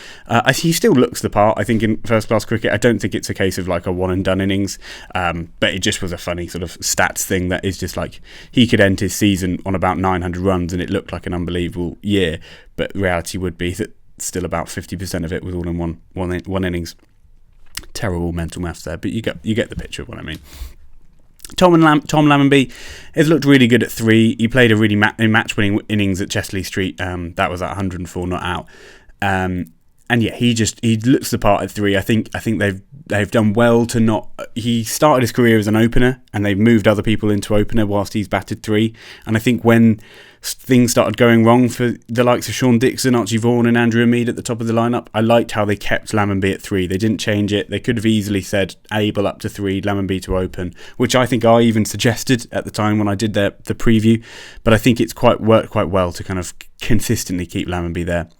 He still looks the part, I think, in first-class cricket. I don't think it's a case of like a one-and-done innings, but it just was a funny sort of stats thing that is just like, he could end his season on about 900 runs and it looked like an unbelievable year, but reality would be that still about 50% of it was all in one innings. Terrible mental maths there, but you get the picture of what I mean. Tom Lammonby has looked really good at 3. He played a really match-winning innings at Chesley Street. That was at 104 not out. And yeah, he looks the part at 3. I think they've done well to not. He started his career as an opener, and they've moved other people into opener whilst he's batted 3. And I think when things started going wrong for the likes of Sean Dixon, Archie Vaughan and Andrew Mead at the top of the lineup, I liked how they kept Lammonby at 3. They didn't change it. They could have easily said Abel up to 3, Lammonby to open, which I think I even suggested at the time when I did the preview. But I think it's worked quite well to kind of consistently keep Lammonby there.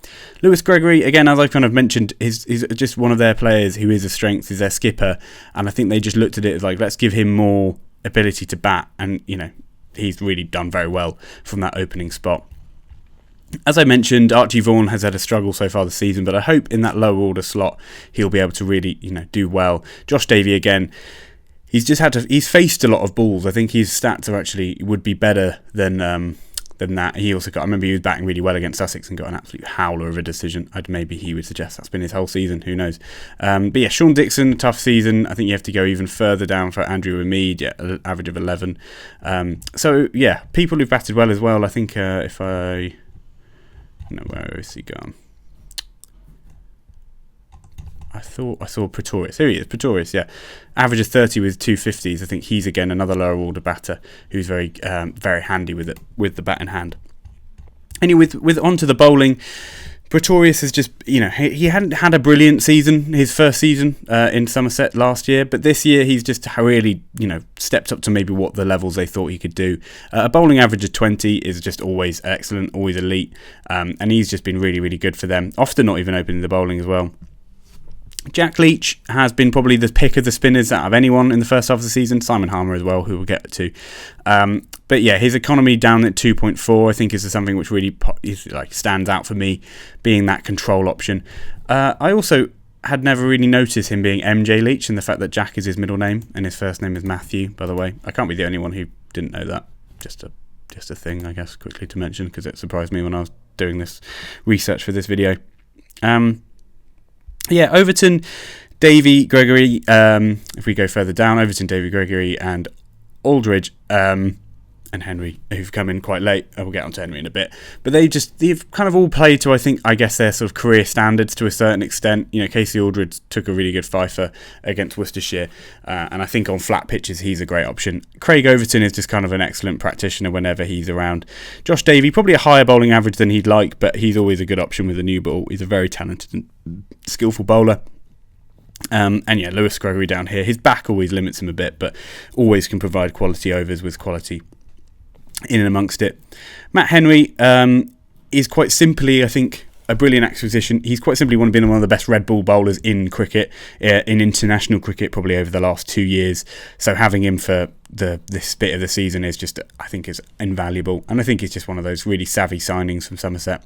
Lewis Gregory, again, as I've kind of mentioned, is just one of their players who is a strength, is their skipper, and I think they just looked at it as like, let's give him more ability to bat, and he's really done very well from that opening spot. As I mentioned, Archie Vaughan has had a struggle so far this season, but I hope in that lower order slot he'll be able to really do well. Josh Davey, again, he's faced a lot of balls. I think his stats would be better than that. He also I remember he was batting really well against Sussex and got an absolute howler of a decision. Maybe he would suggest that's been his whole season, who knows. But yeah, Sean Dixon, tough season. I think you have to go even further down for Andrew Mead, average of 11. So yeah, people who've batted well as well. I think where is he gone? I thought I saw Pretorius. Here he is, Pretorius, yeah. Average of 30 with 250s. I think he's, again, another lower order batter who's very very handy with the bat in hand. Anyway, with onto the bowling, Pretorius has just, he hadn't had a brilliant season, his first season in Somerset last year, but this year he's just really, stepped up to maybe what the levels they thought he could do. A bowling average of 20 is just always excellent, always elite, and he's just been really, really good for them. Often not even opening the bowling as well. Jack Leach has been probably the pick of the spinners out of anyone in the first half of the season. Simon Harmer as well, who we'll get to. But yeah, his economy down at 2.4, I think, is something which really stands out for me, being that control option. I also had never really noticed him being MJ Leach, and the fact that Jack is his middle name and his first name is Matthew, by the way. I can't be the only one who didn't know that. Just a thing, I guess, quickly to mention, because it surprised me when I was doing this research for this video. Overton, Davy, Gregory, if we go further down, Overton, Davy, Gregory and Aldridge, and Henry, who've come in quite late. We'll get on to Henry in a bit. But they've kind of all played to, I guess, their sort of career standards to a certain extent. You know, Casey Aldridge took a really good fifer against Worcestershire, and I think on flat pitches he's a great option. Craig Overton is just kind of an excellent practitioner whenever he's around. Josh Davey, probably a higher bowling average than he'd like, but he's always a good option with a new ball. He's a very talented and skillful bowler. Lewis Gregory down here. His back always limits him a bit, but always can provide quality overs with quality in and amongst it. Matt Henry is quite simply, I think, a brilliant acquisition. He's quite simply been one of the best red ball bowlers in cricket, in international cricket, probably over the last 2 years. So having him for this bit of the season is just, I think, is invaluable. And I think he's just one of those really savvy signings from Somerset.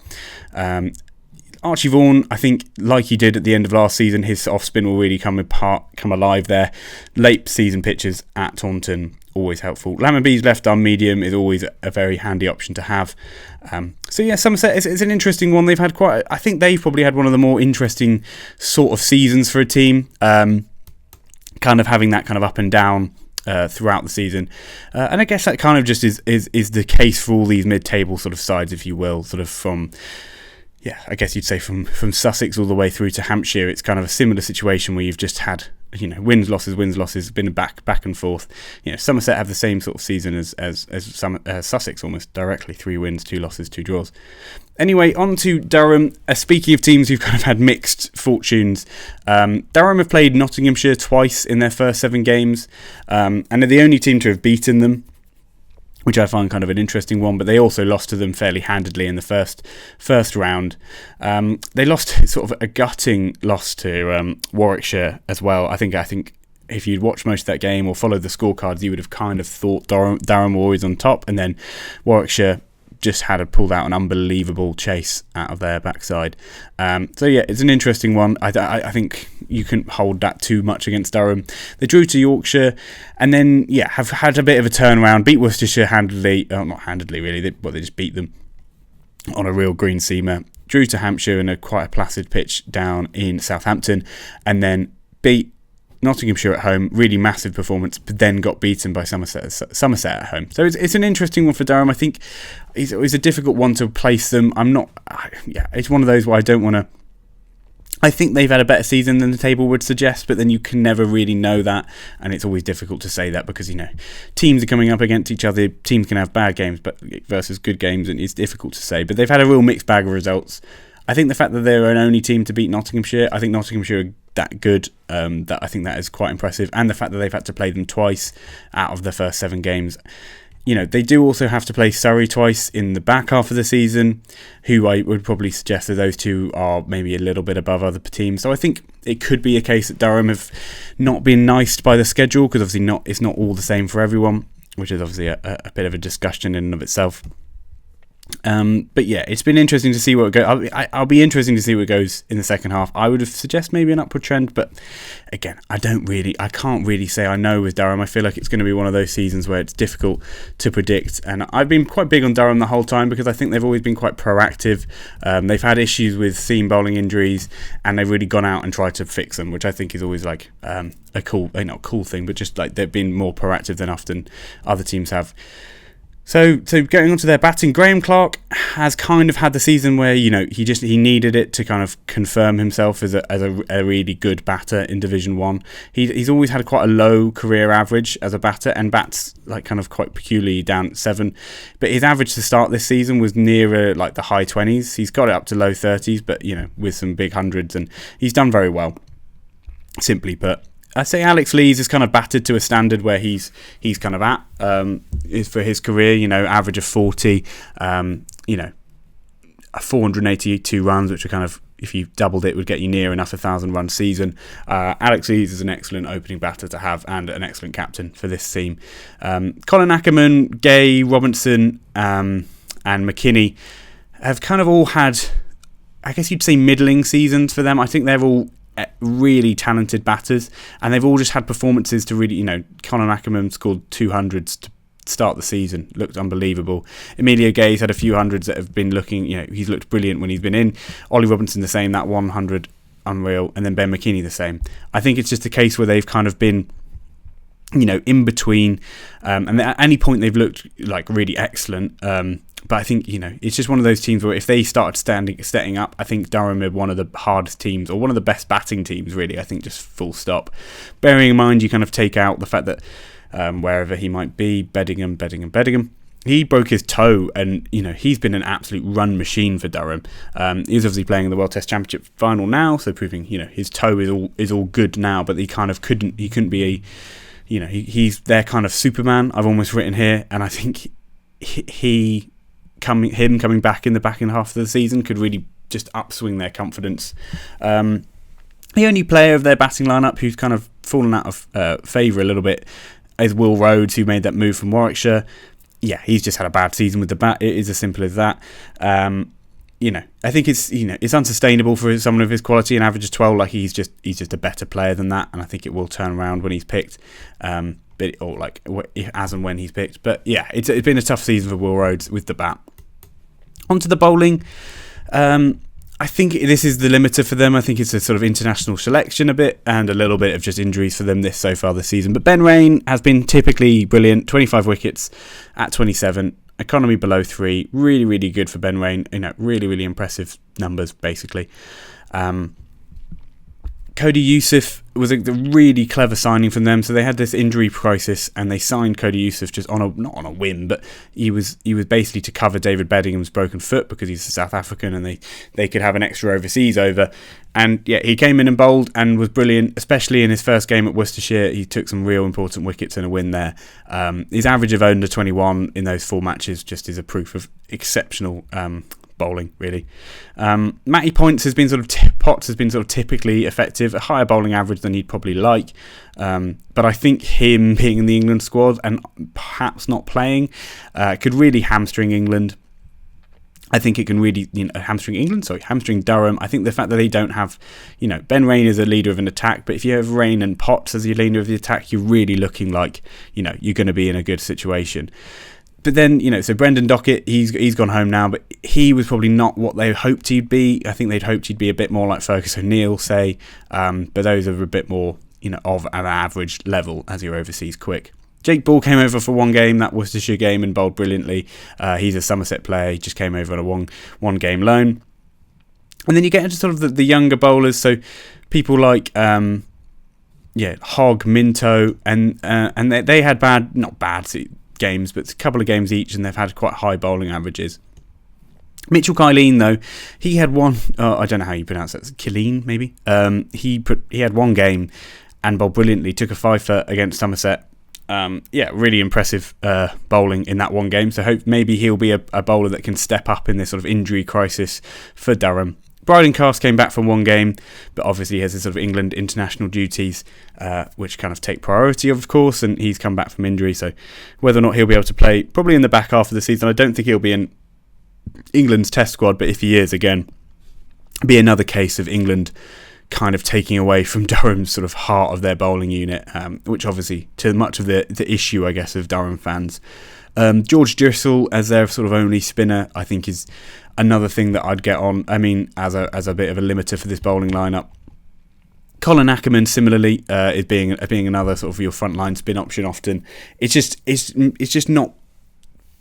Archie Vaughan, I think, like he did at the end of last season, his off spin will really come alive there. Late season pitches at Taunton, always helpful. Lammonby's left arm medium is always a very handy option to have. Somerset is an interesting one. They've had I think they've probably had one of the more interesting sort of seasons for a team, kind of having that kind of up and down throughout the season, and I guess that kind of just is the case for all these mid-table sort of sides, if you will, sort of from. Yeah, I guess you'd say from Sussex all the way through to Hampshire. It's kind of a similar situation where you've just had, wins, losses, been back and forth. Somerset have the same sort of season as Sussex, almost directly. 3 wins, 2 losses, 2 draws. Anyway, on to Durham. Speaking of teams who've kind of had mixed fortunes, Durham have played Nottinghamshire twice in their first 7 games, and they're the only team to have beaten them, which I find kind of an interesting one, but they also lost to them fairly handedly in the first round. They lost sort of a gutting loss to Warwickshire as well. I think if you'd watched most of that game or followed the scorecards, you would have kind of thought Durham were always on top, and then Warwickshire just had pulled out an unbelievable chase out of their backside. It's an interesting one. I think you couldn't hold that too much against Durham. They drew to Yorkshire, and then have had a bit of a turnaround. Beat Worcestershire handedly, not handedly really. They just beat them on a real green seamer. Drew to Hampshire in quite a placid pitch down in Southampton, and then beat Nottinghamshire at home, really massive performance, but then got beaten by Somerset at home. So it's an interesting one for Durham. I think it's a difficult one to place them. It's one of those where I don't want to. I think they've had a better season than the table would suggest, but then you can never really know that, and it's always difficult to say that because teams are coming up against each other. Teams can have bad games, but versus good games, and it's difficult to say. But they've had a real mixed bag of results. I think the fact that they're an only team to beat Nottinghamshire, I think Nottinghamshire are that good, that I think that is quite impressive, and the fact that they've had to play them twice out of the first 7 games. They do also have to play Surrey twice in the back half of the season, who I would probably suggest that those two are maybe a little bit above other teams. So I think it could be a case that Durham have not been niced by the schedule, because obviously it's not all the same for everyone, which is obviously a bit of a discussion in and of itself. It's been interesting to see where it goes. I'll be interesting to see where it goes in the second half. I would have suggest maybe an upward trend, but again, I can't really say I know with Durham. I feel like it's going to be one of those seasons where it's difficult to predict, and I've been quite big on Durham the whole time because I think they've always been quite proactive. They've had issues with seam bowling injuries, and they've really gone out and tried to fix them, which I think is always like a cool, not cool thing, but just like they've been more proactive than often other teams have. So going on to their batting, Graham Clark has kind of had the season where he needed it to kind of confirm himself as a really good batter in Division 1. He's always had quite a low career average as a batter, and bats like kind of quite peculiarly down at 7. But his average to start this season was nearer like the high 20s. He's got it up to low 30s, but with some big hundreds, and he's done very well. Simply put. I'd say Alex Lees is kind of battered to a standard where he's kind of at is for his career. Average of 40, 482 runs, which are kind of, if you doubled it, would get you near enough 1,000-run season. Alex Lees is an excellent opening batter to have and an excellent captain for this team. Colin Ackerman, Gay, Robinson, and McKinney have kind of all had, I guess you'd say, middling seasons for them. I think they're all really talented batters, and they've all just had performances to really, Conor Ackerman scored 200s to start the season, looked unbelievable. Emilio Gay's had a few hundreds that have been looking, he's looked brilliant when he's been in. Ollie Robinson the same, that 100 unreal, and then Ben McKinney the same. I think it's just a case where they've kind of been in between, and at any point they've looked like really excellent, but I think it's just one of those teams where if they started setting up, I think Durham are one of the hardest teams, or one of the best batting teams really, I think, just full stop. Bearing in mind you kind of take out the fact that wherever he might be, Beddingham, he broke his toe, and he's been an absolute run machine for Durham. He's obviously playing in the World Test Championship final now, so proving his toe is all good now, but he kind of couldn't be he's their kind of Superman, I've almost written here, and I think him coming back in the back end half of the season could really just upswing their confidence. The only player of their batting lineup who's kind of fallen out of favour a little bit is Will Rhodes, who made that move from Warwickshire. Yeah, he's just had a bad season with the bat. It is as simple as that. I think it's unsustainable for someone of his quality and averages 12. Like he's just a better player than that, and I think it will turn around when he's picked, as and when he's picked. But yeah, it's been a tough season for Will Rhodes with the bat. Onto the bowling. I think this is the limiter for them. I think it's a sort of international selection a bit, and a little bit of just injuries for them so far this season. But Ben Raine has been typically brilliant. 25 wickets at 27. Economy below 3. Really, really good for Ben Raine. Really, really impressive numbers, basically. Cody Youssef was a really clever signing from them. So they had this injury crisis, and they signed Cody Youssef just not on a whim, but he was basically to cover David Beddingham's broken foot because he's a South African, and they could have an extra overseas over. And yeah, he came in and bowled and was brilliant, especially in his first game at Worcestershire. He took some real important wickets and a win there. His average of under 21 in those 4 matches just is a proof of exceptional bowling, really. Matty Potts has been sort of typically effective, a higher bowling average than he'd probably like, but I think him being in the England squad and perhaps not playing could really hamstring England. I think it can really hamstring Durham. I think the fact that they don't have, Ben Raine is a leader of an attack, but if you have Raine and Potts as your leader of the attack, you're really looking like you're going to be in a good situation. But then, so Brendan Dockett, he's gone home now, but he was probably not what they hoped he'd be. I think they'd hoped he'd be a bit more like Fergus O'Neill, say, but those are a bit more, of an average level as your overseas quick. Jake Ball came over for one game, that Worcestershire game, and bowled brilliantly. He's a Somerset player. He just came over on a one game loan. And then you get into sort of the younger bowlers, so people like Hogg, Minto, and they had not bad games, but a couple of games each, and they've had quite high bowling averages. Mitchell Kylene, though, he had one. I don't know how you pronounce that. Kylene, maybe. He had one game and bowled brilliantly. Took a 5-foot against Somerset. Really impressive bowling in that one game. So maybe he'll be a bowler that can step up in this sort of injury crisis for Durham. Bryden Cast came back from one game, but obviously has his sort of England international duties, which kind of take priority, of course, and he's come back from injury. So whether or not he'll be able to play, probably in the back half of the season. I don't think he'll be in England's test squad, but if he is, again, be another case of England kind of taking away from Durham's sort of heart of their bowling unit, which obviously to much of the issue, I guess, of Durham fans. George Drissel as their sort of only spinner, I think, is another thing that I'd get on. I mean, as a bit of a limiter for this bowling lineup. Colin Ackerman similarly is being another sort of your frontline spin option. Often it's just not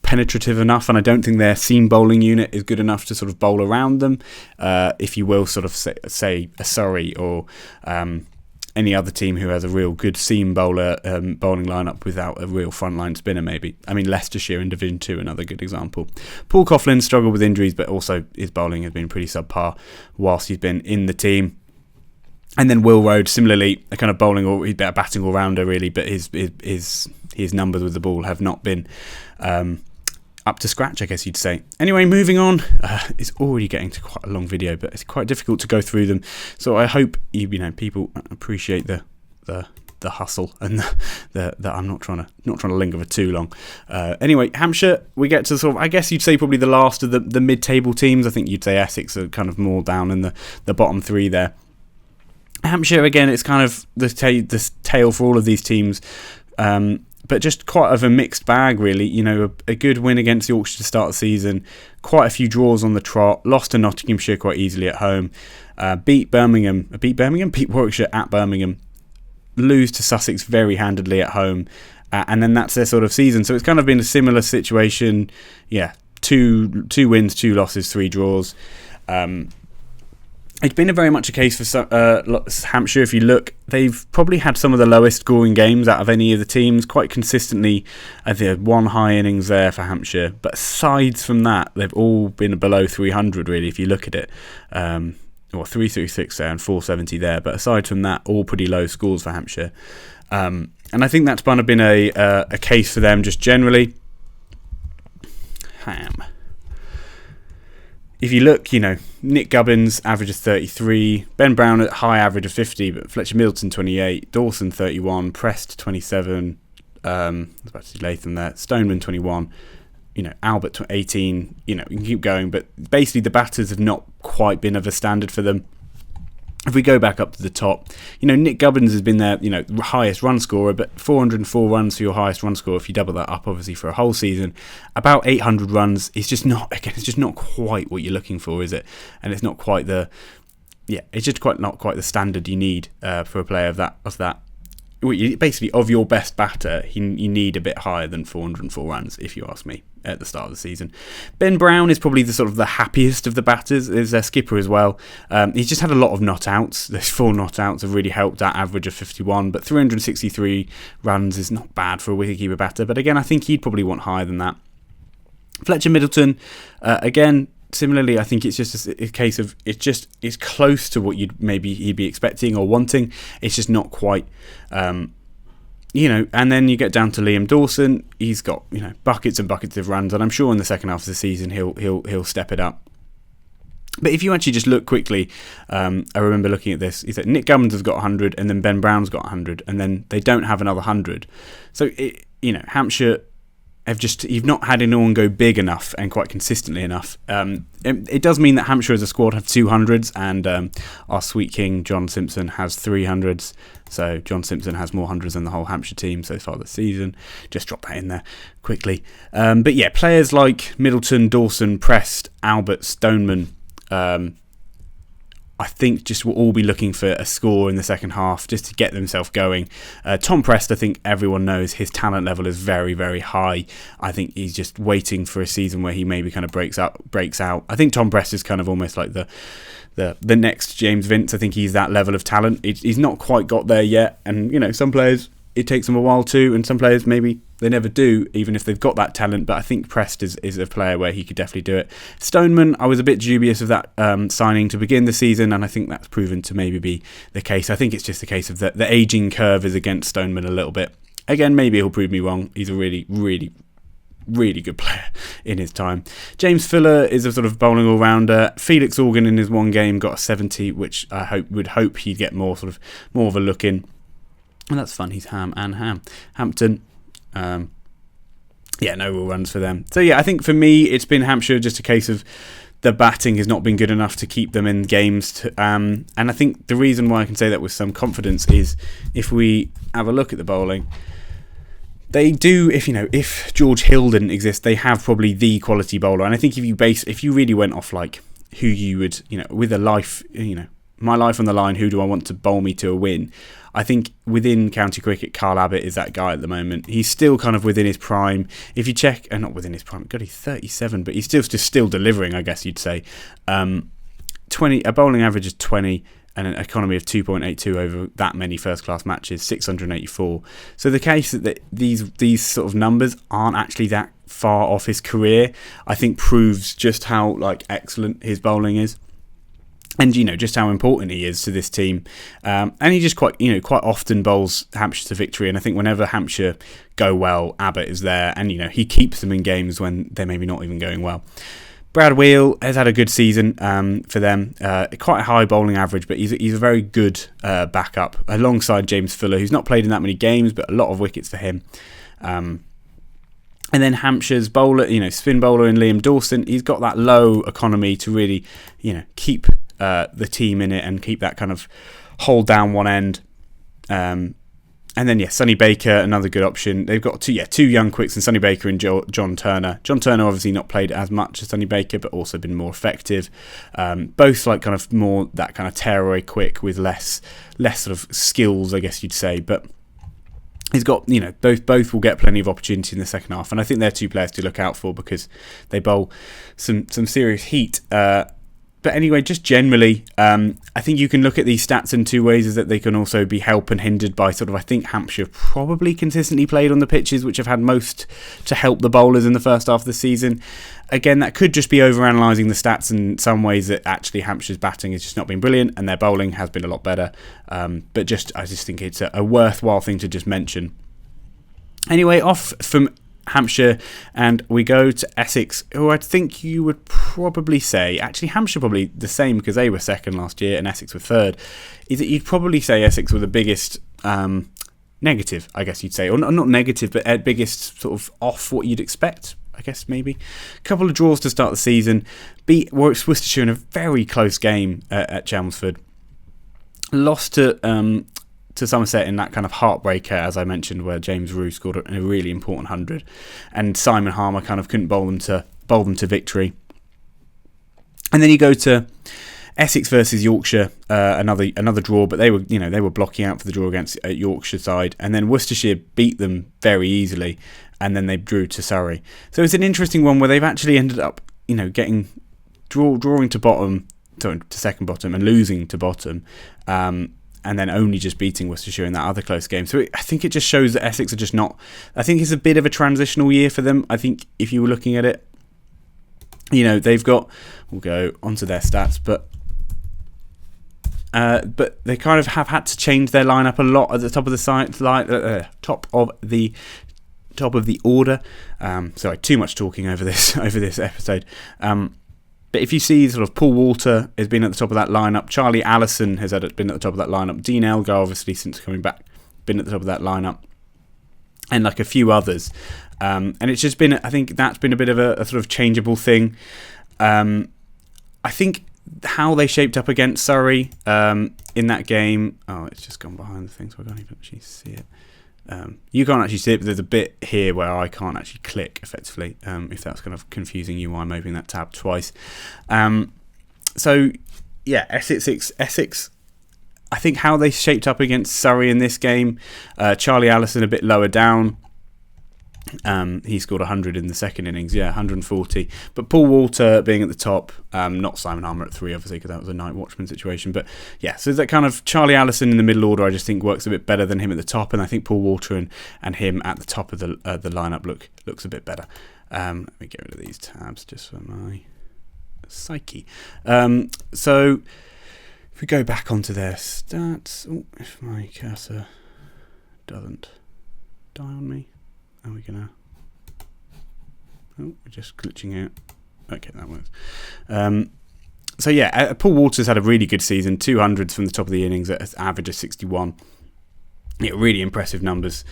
penetrative enough, and I don't think their seam bowling unit is good enough to sort of bowl around them. If you will, sort of say a Surrey or any other team who has a real good seam bowler bowling lineup without a real frontline spinner, maybe. I mean, Leicestershire in Division 2, another good example. Paul Coughlin struggled with injuries, but also his bowling has been pretty subpar whilst he's been in the team. And then Will Rhodes, similarly, a kind of bowling or he's a batting all-rounder really, but his numbers with the ball have not been up to scratch, I guess you'd say. Anyway, moving on. It's already getting to quite a long video, but it's quite difficult to go through them. So I hope people appreciate the hustle and the I'm not trying to linger for too long. Anyway, Hampshire, we get to sort of, I guess you'd say probably the last of the mid-table teams. I think you'd say Essex are kind of more down in the bottom 3 there. Hampshire, again, it's kind of the tale for all of these teams, but just quite of a mixed bag, really. You know, a good win against Yorkshire to start the season, quite a few draws on the trot, lost to Nottinghamshire quite easily at home, beat Warwickshire at Birmingham, lose to Sussex very handedly at home, and then that's their sort of season. So it's kind of been a similar situation. Yeah, two wins, 2 losses, 3 draws. It's been very much a case for Hampshire. If you look, they've probably had some of the lowest scoring games out of any of the teams, quite consistently. They had 1 high innings there for Hampshire, but aside from that, they've all been below 300, really, if you look at it. Or 336 there and 470 there, but aside from that, all pretty low scores for Hampshire. And I think that's kind of been a case for them just generally. If you look, you know, Nick Gubbins average of 33, Ben Brown at high average of 50, but Fletcher Middleton 28, Dawson 31, Prest 27, I was about to see Latham there, Stoneman 21, you know, Albert 18, you know, you can keep going, but basically the batters have not quite been of a standard for them. If we go back up to the top, you know, Nick Gubbins has been their, you know, highest run scorer, but 404 runs for your highest run scorer, if you double that up, obviously, for a whole season, about 800 runs is just not, again, it's just not quite what you're looking for, is it? And it's not quite it's just not quite the standard you need for a player of that. Basically, of your best batter, you need a bit higher than 404 runs, if you ask me, at the start of the season. Ben Brown is probably the happiest of the batters, is their skipper as well. He's just had a lot of not outs. Those 4 not outs have really helped that average of 51, but 363 runs is not bad for a wicketkeeper batter. But again, I think he'd probably want higher than that. Fletcher Middleton, again, similarly, I think it's just a case of it's close to what he'd be expecting or wanting. It's just not quite, you know. And then you get down to Liam Dawson. He's got, you know, buckets and buckets of runs, and I'm sure in the second half of the season he'll step it up. But if you actually just look quickly, I remember looking at this. Is that Nick Gubbins has got 100, and then Ben Brown's got 100, and then they don't have another 100. So Hampshire you've not had anyone go big enough and quite consistently enough. It does mean that Hampshire as a squad have 200s, and our sweet king John Simpson has 300s. So John Simpson has more hundreds than the whole Hampshire team so far this season. Just drop that in there quickly. But yeah, players like Middleton, Dawson, Prest, Albert, Stoneman, I think just will all be looking for a score in the second half just to get themselves going. Tom Prest, I think everyone knows his talent level is very, very high. I think he's just waiting for a season where he maybe kind of breaks out. I think Tom Prest is kind of almost like the next James Vince. I think he's that level of talent. He's not quite got there yet, and you know, some players it takes them a while too, and some players maybe they never do, even if they've got that talent. But I think Prest is a player where he could definitely do it. Stoneman, I was a bit dubious of that signing to begin the season, and I think that's proven to maybe be the case. I think it's just a case of the ageing curve is against Stoneman a little bit. Again, maybe he'll prove me wrong. He's a really, really, really good player in his time. James Filler is a sort of bowling all-rounder. Felix Organ in his one game got a 70, which I would hope he'd get more of a look in. And that's fun. He's Hampton. No real runs for them. So yeah, I think for me, it's been Hampshire, just a case of the batting has not been good enough to keep them in games. And I think the reason why I can say that with some confidence is if we have a look at the bowling, they do. If George Hill didn't exist, they have probably the quality bowler. And I think if you really went off like who you would, with a life, my life on the line, who do I want to bowl me to a win? I think within county cricket, Carl Abbott is that guy at the moment. He's still kind of within his prime. If you check, not within his prime, God, he's 37, but he's still delivering, I guess you'd say. A bowling average of 20 and an economy of 2.82 over that many first-class matches, 684. So the case that these sort of numbers aren't actually that far off his career, I think proves just how excellent his bowling is. And just how important he is to this team, and he just quite often bowls Hampshire to victory. And I think whenever Hampshire go well, Abbott is there, and he keeps them in games when they're maybe not even going well. Brad Wheel has had a good season for them, quite a high bowling average, but he's a very good backup alongside James Fuller, who's not played in that many games, but a lot of wickets for him. And then Hampshire's bowler, spin bowler in Liam Dawson, he's got that low economy to really, keep the team in it and keep that kind of hold down one end. And then, Sonny Baker, another good option. They've got two young quicks in Sonny Baker and John Turner. John Turner obviously not played as much as Sonny Baker, but also been more effective. Both like kind of more that kind of tearaway quick with less sort of skills, I guess you'd say. But he's got, both will get plenty of opportunity in the second half. And I think they're two players to look out for because they bowl some serious heat. But anyway, just generally, I think you can look at these stats in two ways, is that they can also be helped and hindered by sort of, I think Hampshire probably consistently played on the pitches which have had most to help the bowlers in the first half of the season. Again, that could just be overanalyzing the stats in some ways, that actually Hampshire's batting has just not been brilliant and their bowling has been a lot better. But I just think it's a worthwhile thing to just mention. Anyway, off from Hampshire and we go to Essex, who I think you would probably say, actually Hampshire probably the same because they were second last year and Essex were third, is that you'd probably say Essex were the biggest negative, I guess you'd say, or not negative, but biggest sort of off what you'd expect, I guess maybe. A couple of draws to start the season, beat Worcestershire in a very close game at Chelmsford, lost to Somerset in that kind of heartbreaker, as I mentioned, where James Roux scored a really important 100, and Simon Harmer kind of couldn't bowl them to victory. And then you go to Essex versus Yorkshire, another draw, but they were blocking out for the draw against Yorkshire side, and then Worcestershire beat them very easily, and then they drew to Surrey. So it's an interesting one where they've actually ended up, getting drawing to second bottom and losing to bottom. And then only just beating Worcestershire in that other close game. So I think it just shows that Essex are just not... I think it's a bit of a transitional year for them. I think if you were looking at it, they've got... We'll go onto their stats, but they kind of have had to change their lineup a lot at the top of the top of the order. Sorry, too much talking over this episode. But if you see sort of Paul Walter has been at the top of that lineup, Charlie Allison has been at the top of that lineup, Dean Elgar obviously since coming back been at the top of that lineup, and like a few others. And it's just been, I think that's been a bit of a sort of changeable thing. I think how they shaped up against Surrey in that game. Oh, it's just gone behind the thing, so I can't even actually see it. You can't actually see it, but there's a bit here where I can't actually click effectively, if that's kind of confusing you, why I'm opening that tab twice. Essex, I think how they shaped up against Surrey in this game, Charlie Allison a bit lower down. He scored 100 in the second innings, 140. But Paul Walter being at the top, not Simon Harmer at 3, obviously, because that was a night watchman situation. But so that kind of Charlie Allison in the middle order, I just think works a bit better than him at the top, and I think Paul Walter and him at the top of the lineup looks a bit better. Let me get rid of these tabs just for my psyche. So if we go back onto their stats, if my cursor doesn't die on me. Are we gonna? Oh, we're just glitching out. Okay, that works. Paul Walters had a really good season. 200s from the top of the innings at an average of 61. Really impressive numbers,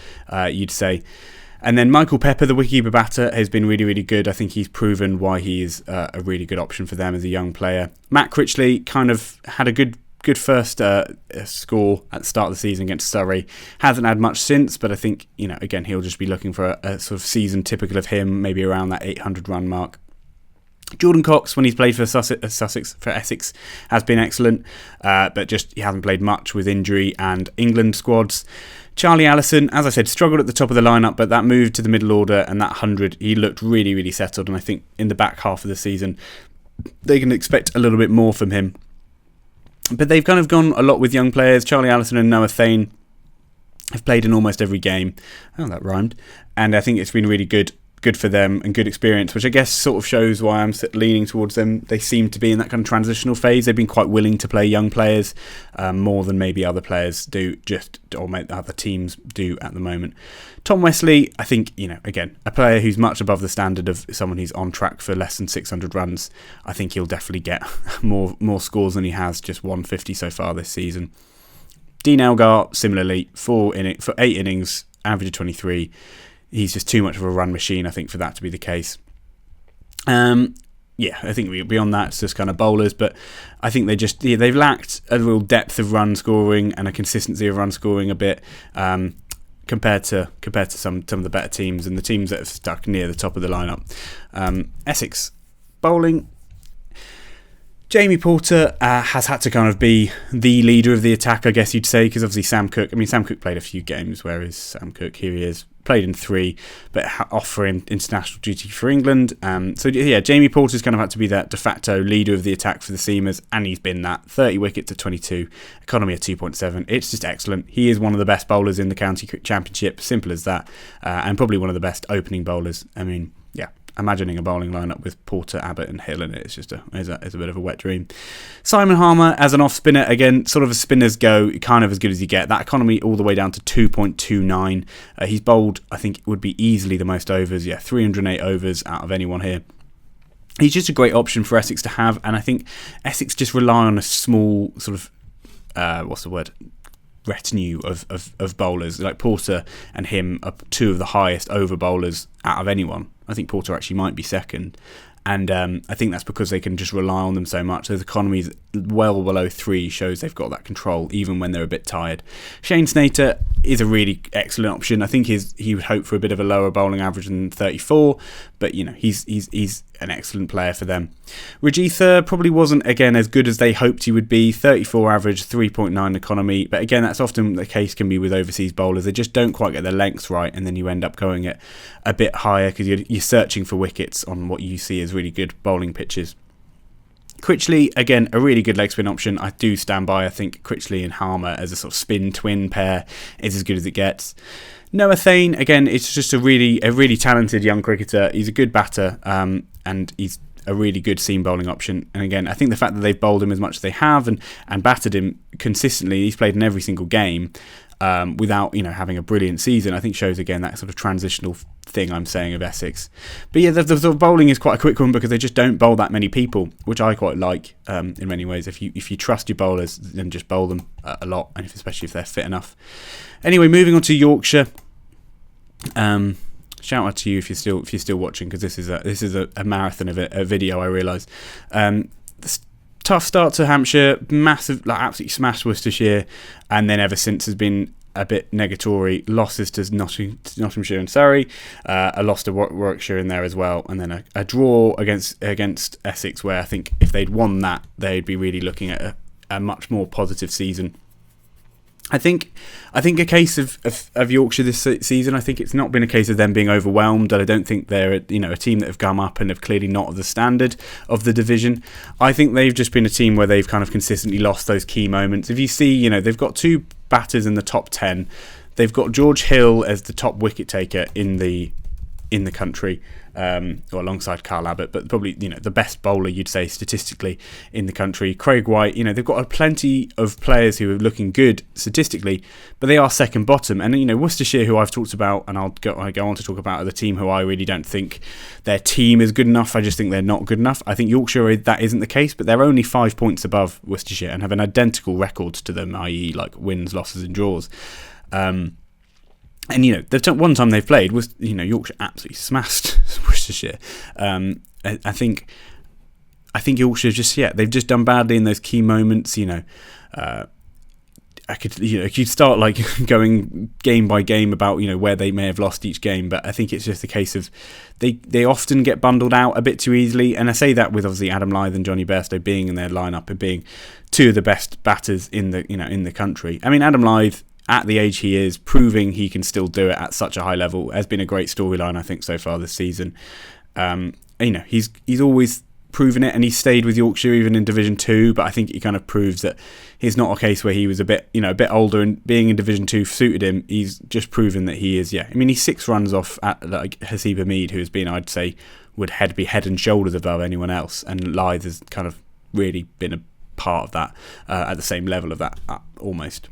you'd say. And then Michael Pepper, the wicketkeeper batter, has been really, really good. I think he's proven why he is a really good option for them as a young player. Matt Critchley kind of had a good first score at the start of the season against Surrey. Hasn't had much since, but I think, again, he'll just be looking for a sort of season typical of him, maybe around that 800 run mark. Jordan Cox, when he's played for Essex, has been excellent, but just he hasn't played much with injury and England squads. Charlie Allison, as I said, struggled at the top of the lineup, but that move to the middle order and that 100, he looked really, really settled, and I think in the back half of the season, they can expect a little bit more from him. But they've kind of gone a lot with young players. Charlie Allison and Noah Thane have played in almost every game. Oh, that rhymed. And I think it's been really good for them and good experience, which I guess sort of shows why I'm leaning towards them. They seem to be in that kind of transitional phase. They've been quite willing to play young players more than maybe other players do, or other teams do at the moment. Tom Wesley, I think, again, a player who's much above the standard of someone who's on track for less than 600 runs. I think he'll definitely get more scores than he has, just 150 so far this season. Dean Elgar, similarly, for 8 innings, average of 23. He's just too much of a run machine, I think, for that to be the case. I think beyond that, it's just kind of bowlers. But I think they've lacked a real depth of run scoring and a consistency of run scoring a bit. Compared to some of the better teams and the teams that have stuck near the top of the lineup. Essex bowling. Jamie Porter has had to kind of be the leader of the attack, I guess you'd say, because obviously Sam Cook played a few games. Where is Sam Cook? Here he is. Played in 3, but off for international duty for England. Jamie Porter's kind of had to be that de facto leader of the attack for the Seamers, and he's been that. 30 wickets at 22, economy at 2.7. It's just excellent. He is one of the best bowlers in the county championship, simple as that, and probably one of the best opening bowlers. I mean, imagining a bowling lineup with Porter, Abbott and Hill in it is just a bit of a wet dream. Simon Harmer as an off spinner, again, sort of a spinner's go, kind of as good as you get. That economy all the way down to 2.29. He's bowled, I think, would be easily the most overs. 308 overs out of anyone here. He's just a great option for Essex to have, and I think Essex just rely on a small sort of retinue of bowlers. Like Porter and him are 2 of the highest over bowlers out of anyone. I think Porter actually might be second, and I think that's because they can just rely on them so much. Those economies well below 3 shows they've got that control even when they're a bit tired. Shane Snater is a really excellent option. I think he would hope for a bit of a lower bowling average than 34, but he's an excellent player for them. Rajitha probably wasn't, again, as good as they hoped he would be. 34 average, 3.9 economy, but again, that's often the case can be with overseas bowlers. They just don't quite get their length right, and then you end up going at a bit higher because you're searching for wickets on what you see as really good bowling pitches. Critchley, again, a really good leg spin option. I do stand by. I think Critchley and Harmer as a sort of spin twin pair is as good as it gets. Noah Thane, again, it's just a really talented young cricketer. He's a good batter, and he's a really good seam bowling option. And again, I think the fact that they've bowled him as much as they have and battered him consistently, he's played in every single game without having a brilliant season, I think shows again that sort of transitional thing I'm saying of Essex. But the bowling is quite a quick one because they just don't bowl that many people, which I quite like in many ways. If you trust your bowlers, then just bowl them a lot, and especially if they're fit enough. Anyway, moving on to Yorkshire. Shout out to you if you're still watching, because this is a marathon of a video. I realise. Tough start to Hampshire, massive, absolutely smashed Worcestershire, and then ever since has been a bit negatory. Losses to Nottinghamshire and Surrey, a loss to Warwickshire in there as well, and then a draw against Essex, where I think if they'd won that, they'd be really looking at a much more positive season. I think a case of Yorkshire this season, I think it's not been a case of them being overwhelmed. I don't think they're a team that have come up and have clearly not of the standard of the division. I think they've just been a team where they've kind of consistently lost those key moments. If you see, they've got 2 batters in the top 10. They've got George Hill as the top wicket taker in the country, or alongside Carl Abbott, but probably the best bowler you'd say statistically in the country. Craig White, they've got plenty of players who are looking good statistically, but they are second bottom. And Worcestershire, who I've talked about, and I go on to talk about, are the team who I really don't think their team is good enough. I just think they're not good enough. I think Yorkshire, that isn't the case, but they're only 5 points above Worcestershire and have an identical record to them, i.e. like wins, losses and draws. And the one time they've played was Yorkshire absolutely smashed Worcestershire. I think Yorkshire just they've just done badly in those key moments. I could start like going game by game about where they may have lost each game, but I think it's just a case of they often get bundled out a bit too easily. And I say that with obviously Adam Lyth and Johnny Bairstow being in their lineup and being 2 of the best batters in the country. I mean, Adam Lyth, at the age he is, proving he can still do it at such a high level, has been a great storyline, I think, so far this season. He's always proven it, and he's stayed with Yorkshire even in Division 2, but I think he kind of proves that he's not a case where he was a bit older and being in Division 2 suited him. He's just proven that he is, he's 6 runs off at like Hasib Hamid, who's been, I'd say, would be head and shoulders above anyone else, and Lyth has kind of really been a part of that, at the same level of that, almost.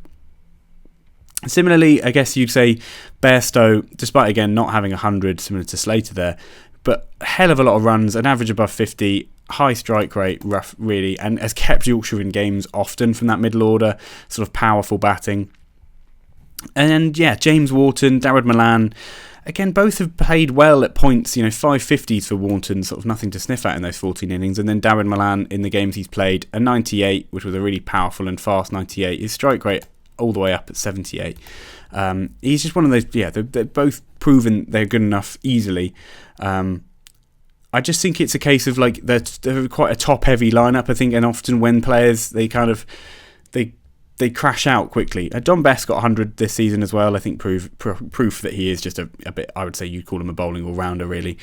Similarly, I guess you'd say Bairstow, despite again not having 100 similar to Slater there, but a hell of a lot of runs, an average above 50, high strike rate, rough really, and has kept Yorkshire in games often from that middle order, sort of powerful batting. And James Wharton, Darrad Milan, again, both have played well at points, 550s for Warnton, sort of nothing to sniff at in those 14 innings. And then Darren Milan, in the games he's played, a 98, which was a really powerful and fast 98. His strike rate all the way up at 78. He's just one of those, they're both proven they're good enough easily. I just think it's a case of like they're quite a top-heavy lineup, I think, and often when players, they kind of, they crash out quickly. Don Best got 100 this season as well. I think proof that he is just a bit, I would say you'd call him a bowling all-rounder, really.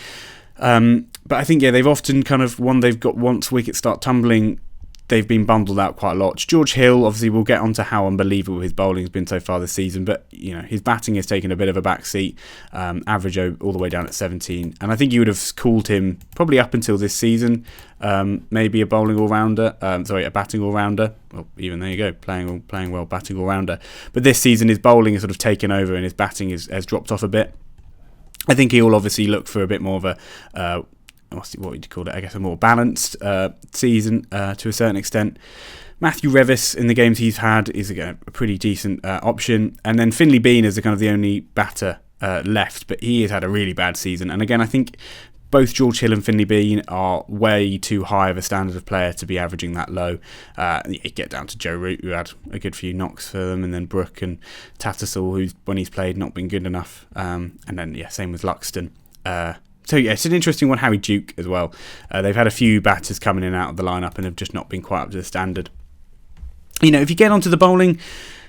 But I think, they've often kind of, once wickets start tumbling, they've been bundled out quite a lot. George Hill, obviously, we'll get onto how unbelievable his bowling has been so far this season, but his batting has taken a bit of a backseat, average all the way down at 17, and I think you would have called him probably up until this season maybe a bowling all-rounder, a batting all-rounder. Well, even there you go, playing well, batting all-rounder. But this season his bowling has sort of taken over and his batting has dropped off a bit. I think he will obviously look for a bit more of a what would you call it? I guess a more balanced season to a certain extent. Matthew Revis in the games he's had is again a pretty decent option, and then Finlay Bean is kind of the only batter left, but he has had a really bad season. And again, I think both George Hill and Finlay Bean are way too high of a standard of player to be averaging that low. You get down to Joe Root, who had a good few knocks for them, and then Brooke and Tattersall, who's when he's played not been good enough. And then same with Luxton. So it's an interesting one. Harry Duke as well. They've had a few batters coming in and out of the lineup and have just not been quite up to the standard. If you get onto the bowling,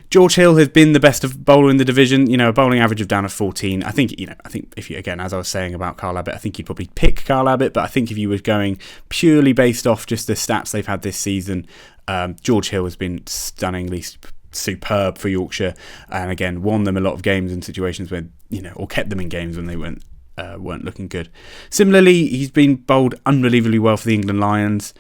George Hill has been the best of bowler in the division. A bowling average of down at 14. I think if you, again, as I was saying about Carl Abbott, I think you'd probably pick Carl Abbott. But I think if you were going purely based off just the stats they've had this season, George Hill has been stunningly superb for Yorkshire, and again won them a lot of games in situations where or kept them in games when they weren't looking good. Similarly, he's been bowled unbelievably well for the England Lions.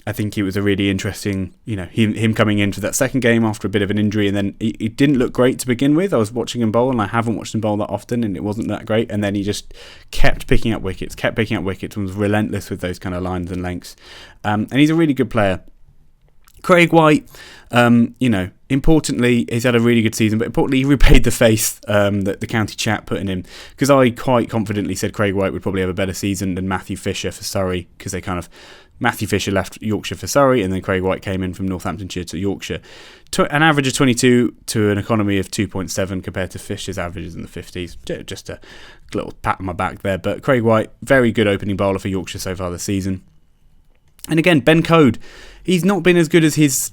I think it was a really interesting, him coming into that second game after a bit of an injury, and then he didn't look great to begin with. I was watching him bowl, and I haven't watched him bowl that often, and it wasn't that great. And then he just kept picking up wickets, and was relentless with those kind of lines and lengths. And he's a really good player. Craig White, importantly, he's had a really good season, but importantly, he repaid the faith that the county chat put in him, because I quite confidently said Craig White would probably have a better season than Matthew Fisher for Surrey, because Matthew Fisher left Yorkshire for Surrey, and then Craig White came in from Northamptonshire to Yorkshire. An average of 22 to an economy of 2.7 compared to Fisher's averages in the 50s. Just a little pat on my back there, but Craig White, very good opening bowler for Yorkshire so far this season. And again, Ben Code, he's not been as good as his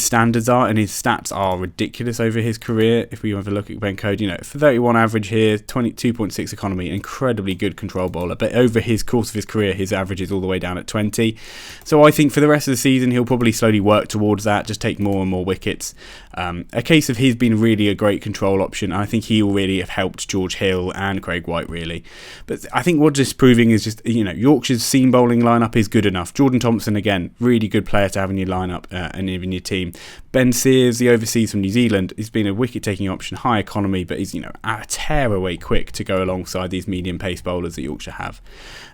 standards are, and his stats are ridiculous over his career. If we have a look at Ben Code, for 31 average here, 22.6 economy, incredibly good control bowler. But over his course of his career, his average is all the way down at 20. So I think for the rest of the season, he'll probably slowly work towards that, just take more and more wickets. A case of he's been really a great control option. I think he will really have helped George Hill and Craig White, really. But I think what's just proving is just, Yorkshire's seam bowling lineup is good enough. Jordan Thompson, again, really good player to have in your lineup and even your team. Ben Sears, the overseas from New Zealand, he's been a wicket-taking option, high economy, but he's a tear-away quick to go alongside these medium-pace bowlers that Yorkshire have.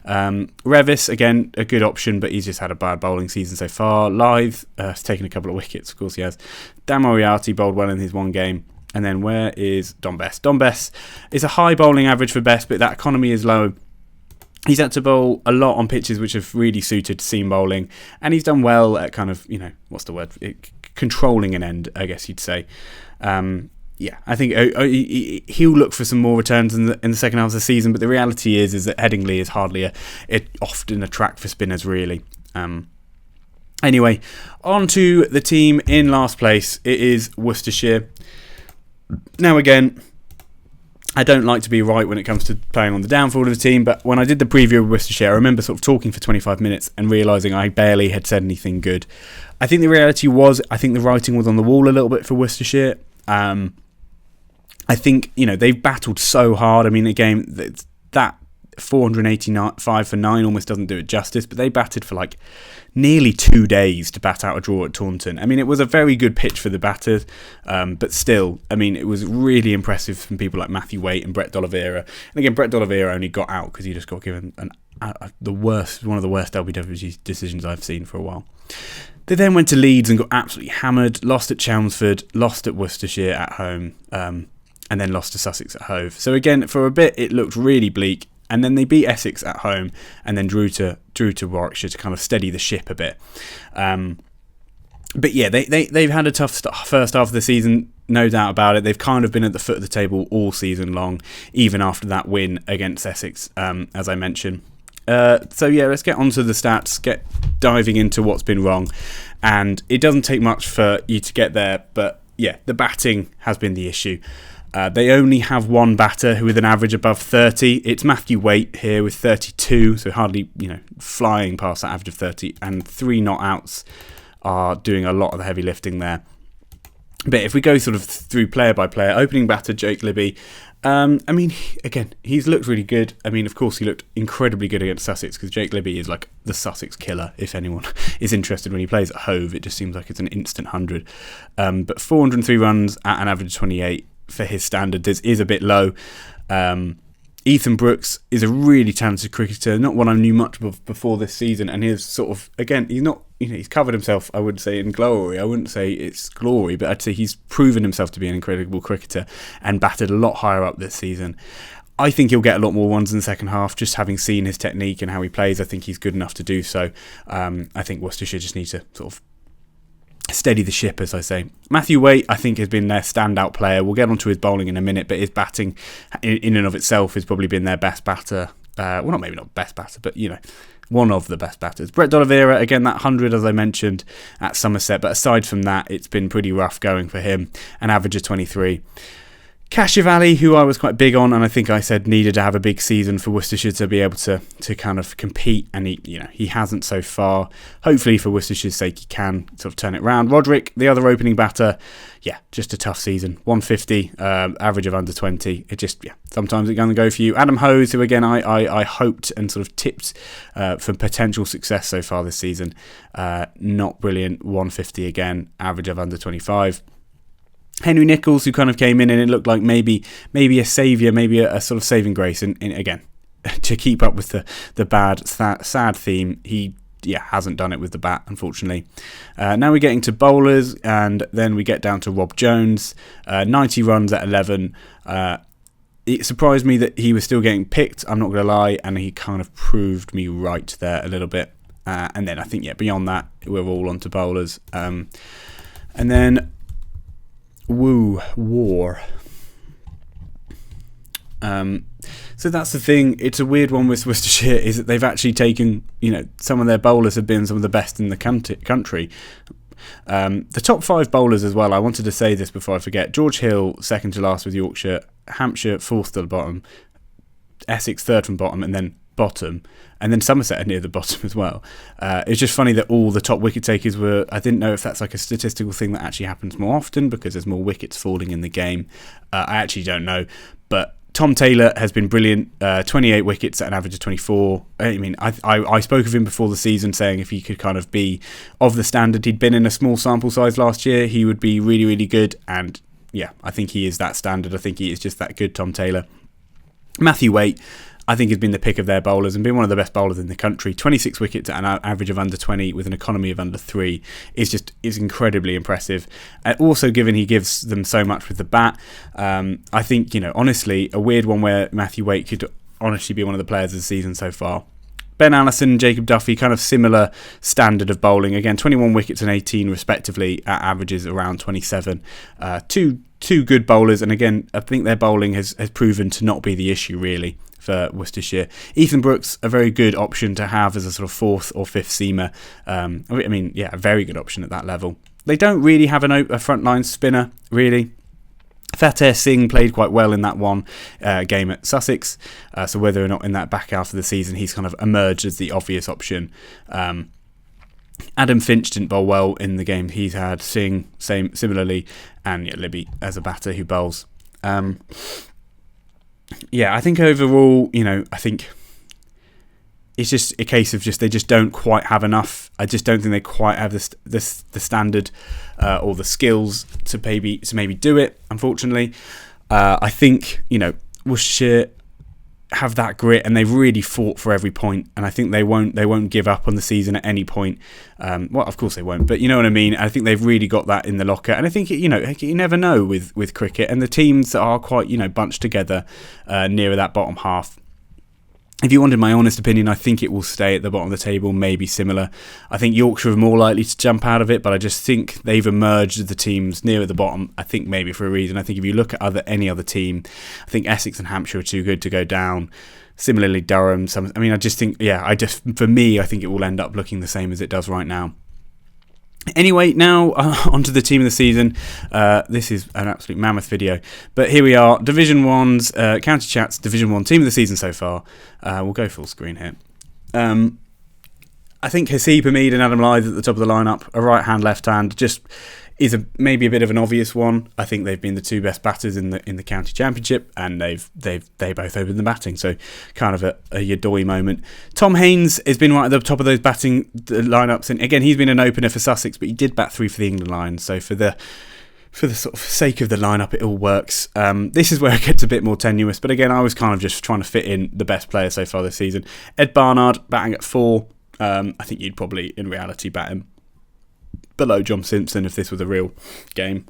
Revis, again, a good option, but he's just had a bad bowling season so far. Lyth has taken a couple of wickets, of course he has. Dan Moriarty bowled well in his one game. And then where is Don Best? Don Best is a high bowling average for Best, but that economy is low. He's had to bowl a lot on pitches which have really suited seam bowling, and he's done well at kind of, what's the word? Controlling an end, I guess you'd say. I think he'll look for some more returns in the second half of the season, but the reality is that Headingley is hardly often a track for spinners, really. Anyway, on to the team in last place. It is Worcestershire. Now again, I don't like to be right when it comes to playing on the downfall of the team, but when I did the preview of Worcestershire, I remember sort of talking for 25 minutes and realising I barely had said anything good. I think the reality was, I think the writing was on the wall a little bit for Worcestershire. I think, they've battled so hard. I mean, again, that 485 for 9 almost doesn't do it justice, but they batted for nearly 2 days to bat out a draw at Taunton. I mean, it was a very good pitch for the batters, but still, I mean, it was really impressive from people like Matthew Waite and Brett D'Oliveira. And again, Brett D'Oliveira only got out because he just got given one of the worst LBW decisions I've seen for a while. They then went to Leeds and got absolutely hammered, lost at Chelmsford, lost at Worcestershire at home. and then lost to Sussex at Hove. So again, for a bit, it looked really bleak. And then they beat Essex at home, and then drew to Warwickshire to kind of steady the ship a bit. But yeah, they've had a tough first half of the season, no doubt about it. They've kind of been at the foot of the table all season long, even after that win against Essex, as I mentioned. So yeah, let's get onto the stats, get diving into what's been wrong. And it doesn't take much for you to get there, but yeah, the batting has been the issue. They only have one batter who with an average above 30. It's Matthew Waite here with 32, so hardly, flying past that average of 30, and 3 not outs are doing a lot of the heavy lifting there. But if we go sort of through player by player, opening batter Jake Libby, again, he's looked really good. Of course, he looked incredibly good against Sussex, because Jake Libby is like the Sussex killer, if anyone is interested. When he plays at Hove, it just seems like it's an instant 100. But 403 runs at an average of 28 for his standards is a bit low. Ethan Brooks is a really talented cricketer, not one I knew much of before this season, and he's sort of, again, he's not, he's covered himself, I would say, in glory. I wouldn't say it's glory, but I'd say he's proven himself to be an incredible cricketer and batted a lot higher up this season. I think he'll get a lot more ones in the second half, just having seen his technique and how he plays. I think he's good enough to do so. I think Worcestershire just needs to sort of steady the ship, as I say. Matthew Waite, I think, has been their standout player. We'll get onto his bowling in a minute, but his batting in and of itself has probably been their best batter. Maybe not best batter, but, one of the best batters. Brett D'Oliveira, again, that 100, as I mentioned, at Somerset. But aside from that, it's been pretty rough going for him. An average of 23. Cashivalli, who I was quite big on, and I think I said needed to have a big season for Worcestershire to be able to kind of compete, and he hasn't so far. Hopefully for Worcestershire's sake he can sort of turn it around. Roderick, the other opening batter, just a tough season. 150, average of under 20. It just, sometimes it's going to go for you. Adam Hose, who again I hoped and sort of tipped for potential success so far this season. Not brilliant. 150 again, average of under 25. Henry Nichols, who kind of came in and it looked like maybe a saviour, maybe a sort of saving grace. And again, to keep up with the bad, sad theme, he hasn't done it with the bat, unfortunately. Now we're getting to bowlers, and then we get down to Rob Jones, 90 runs at 11. It surprised me that he was still getting picked, I'm not going to lie, and he kind of proved me right there a little bit. And then I think, beyond that, we're all on to bowlers. And then War. So that's the thing. It's a weird one with Worcestershire, is that they've actually taken, some of their bowlers have been some of the best in the country. The top 5 bowlers as well, I wanted to say this before I forget. George Hill, second to last with Yorkshire. Hampshire, fourth to the bottom. Essex, third from bottom, and then bottom. And then Somerset are near the bottom as well. It's just funny that all the top wicket takers were... I didn't know if that's like a statistical thing that actually happens more often because there's more wickets falling in the game. I actually don't know. But Tom Taylor has been brilliant. 28 wickets at an average of 24. I spoke of him before the season, saying if he could kind of be of the standard he'd been in a small sample size last year, he would be really, really good. And I think he is that standard. I think he is just that good, Tom Taylor. Matthew Waite, I think, has been the pick of their bowlers and been one of the best bowlers in the country. 26 wickets at an average of under 20 with an economy of under 3 is incredibly impressive. Also, given he gives them so much with the bat, I think, honestly, a weird one where Matthew Waite could honestly be one of the players of the season so far. Ben Allison and Jacob Duffy, kind of similar standard of bowling. Again, 21 wickets and 18 respectively at averages around 27. Two good bowlers, and again, I think their bowling has proven to not be the issue really for Worcestershire. Ethan Brooks, a very good option to have as a sort of 4th or 5th seamer. A very good option at that level. They don't really have a frontline spinner, really. Fateh Singh played quite well in that one game at Sussex, so whether or not in that back half of the season he's kind of emerged as the obvious option. Adam Finch didn't bowl well in the game he's had. Singh, similarly, and Libby as a batter who bowls. I think overall, I think it's just a case of they just don't quite have enough. I just don't think they quite have the standard or the skills to maybe do it, unfortunately. I think, Worcestershire, have that grit, and they've really fought for every point, and I think they won't give up on the season at any point. Well, of course they won't, but you know what I mean. I think they've really got that in the locker, and I think you never know with cricket, and the teams that are quite bunched together nearer that bottom half. If you wanted my honest opinion, I think it will stay at the bottom of the table, maybe similar. I think Yorkshire are more likely to jump out of it, but I just think they've emerged as the teams near at the bottom, I think maybe for a reason. I think if you look at any other team, I think Essex and Hampshire are too good to go down. Similarly, Durham. I just think, for me, I think it will end up looking the same as it does right now. Anyway, now onto the team of the season. This is an absolute mammoth video, but here we are, Division 1's County Chat's Division 1 team of the season so far. We'll go full screen here. I think Haseeb Hamid and Adam Lyth at the top of the lineup, a right hand, left hand, just is maybe a bit of an obvious one. I think they've been the two best batters in the county championship, and they both opened the batting, so kind of a Yadoy moment. Tom Haynes has been right at the top of those batting lineups, and again he's been an opener for Sussex, but he did bat 3 for the England Lions, so for the sort of sake of the lineup, it all works. This is where it gets a bit more tenuous, but again I was kind of just trying to fit in the best player so far this season. Ed Barnard batting at 4. I think you'd probably in reality bat him below John Simpson if this was a real game,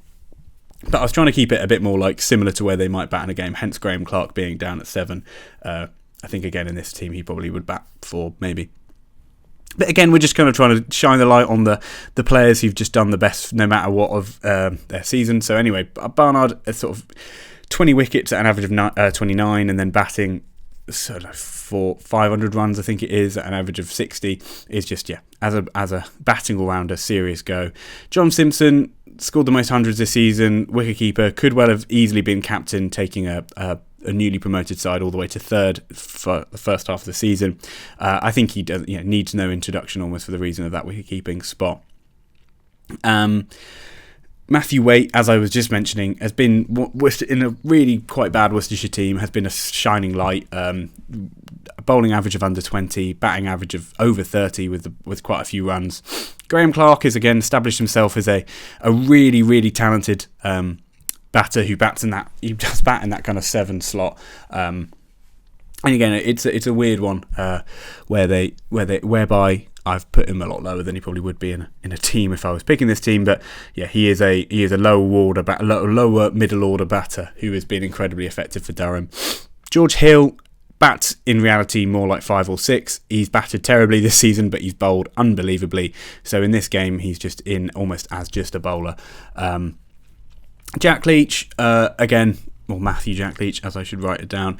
but I was trying to keep it a bit more similar to where they might bat in a game, hence Graham Clark being down at 7. I think again in this team he probably would bat 4 maybe, but again we're just kind of trying to shine the light on the players who've just done the best no matter what of their season. So anyway, Barnard is sort of 20 wickets at an average of 29, and then batting for 500 runs, I think it is, at an average of 60, is just, as a batting all-rounder, serious go. John Simpson scored the most hundreds this season, wicketkeeper, could well have easily been captain, taking a newly promoted side all the way to 3rd for the first half of the season. I think he does, needs no introduction almost for the reason of that wicket-keeping spot. Matthew Waite, as I was just mentioning, has been in a really quite bad Worcestershire team, has been a shining light. A bowling average of under 20, batting average of over 30 with quite a few runs. Graham Clark has again established himself as a really, really talented batter who bats in that, he does bat in that kind of 7 slot. And again, it's a weird one whereby I've put him a lot lower than he probably would be in a team if I was picking this team. But he is a lower middle order batter who has been incredibly effective for Durham. George Hill bats in reality more like 5 or 6. He's batted terribly this season, but he's bowled unbelievably. So in this game, he's just in almost as just a bowler. Jack Leach, Matthew Jack Leach, as I should write it down.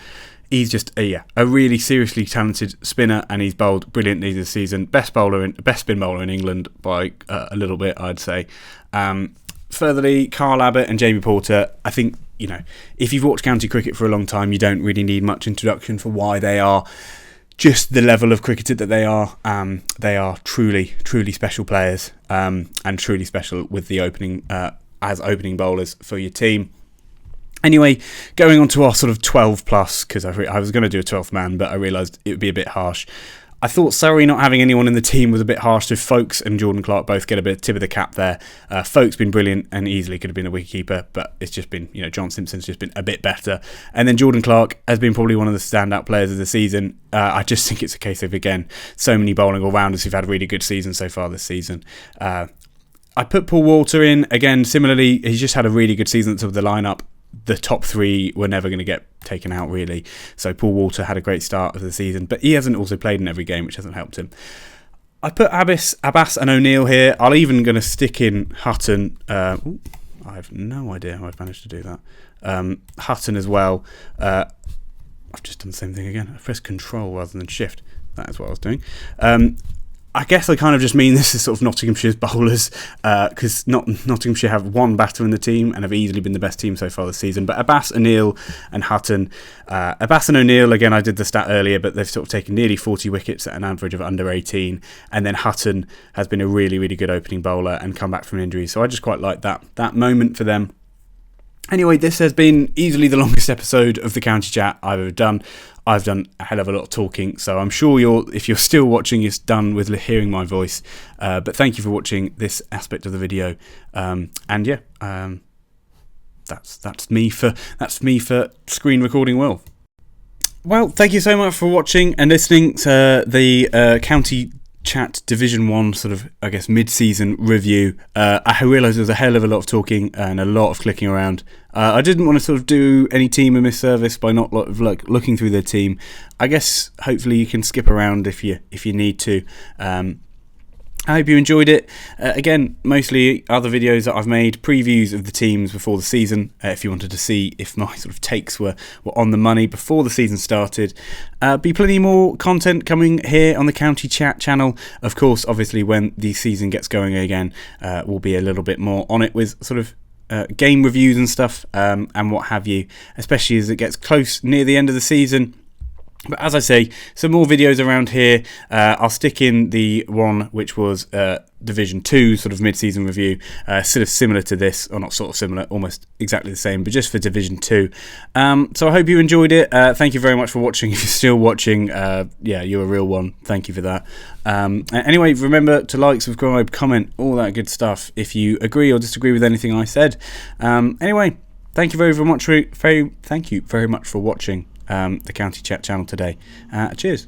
He's just a really seriously talented spinner, and he's bowled brilliantly this season. Best spin bowler in England by a little bit, I'd say. Furtherly, Carl Abbott and Jamie Porter. I think if you've watched county cricket for a long time, you don't really need much introduction for why they are just the level of cricketer that they are. They are truly, truly special players, and truly special with the opening as opening bowlers for your team. Anyway, going on to our sort of 12 plus, because I was going to do a 12th man, but I realised it would be a bit harsh. I thought Surrey not having anyone in the team was a bit harsh, so Folkes and Jordan Clark both get a bit of tip of the cap there. Folkes been brilliant and easily could have been a wicketkeeper, but it's just been, John Simpson's just been a bit better. And then Jordan Clark has been probably one of the standout players of the season. I just think it's a case of, again, so many bowling all-rounders who've had really good seasons so far this season. I put Paul Walter in, again, similarly, he's just had a really good season at the top of the lineup. The top 3 were never going to get taken out, really. So Paul Walter had a great start of the season, but he hasn't also played in every game, which hasn't helped him. I put Abbas and O'Neill here. I'm even going to stick in Hutton. I have no idea how I've managed to do that. Hutton as well. I've just done the same thing again. I pressed Control rather than Shift. That is what I was doing. I guess I kind of just mean this is sort of Nottinghamshire's bowlers, because Nottinghamshire have one batter in the team and have easily been the best team so far this season. But Abbas, O'Neill and Hutton. Abbas and O'Neill, again, I did the stat earlier, but they've sort of taken nearly 40 wickets at an average of under 18. And then Hutton has been a really, really good opening bowler and come back from injury. So I just quite like that moment for them. Anyway, this has been easily the longest episode of the County Chat I've ever done. I've done a hell of a lot of talking, so I'm sure if you're still watching, you're done with hearing my voice. But thank you for watching this aspect of the video. That's me for screen recording well. Well, thank you so much for watching and listening to the County Chat Division 1 sort of, I guess, mid-season review. I realised there was a hell of a lot of talking and a lot of clicking around. I didn't want to sort of do any team a misservice by not looking through their team. I guess hopefully you can skip around if you need to. I hope you enjoyed it. Again, mostly other videos that I've made, previews of the teams before the season, if you wanted to see if my sort of takes were on the money before the season started. Be plenty more content coming here on the County Chat channel. Of course, obviously, when the season gets going again, we'll be a little bit more on it with sort of game reviews and stuff, and what have you, especially as it gets close near the end of the season. But as I say, some more videos around here. I'll stick in the one which was Division 2 sort of mid-season review, sort of similar to this, or not sort of similar, almost exactly the same, but just for Division 2. So I hope you enjoyed it. Thank you very much for watching. If you're still watching, yeah, you're a real one. Thank you for that. Anyway, remember to like, subscribe, comment, all that good stuff if you agree or disagree with anything I said. Anyway, thank you very much for watching the County Chat channel today. Cheers.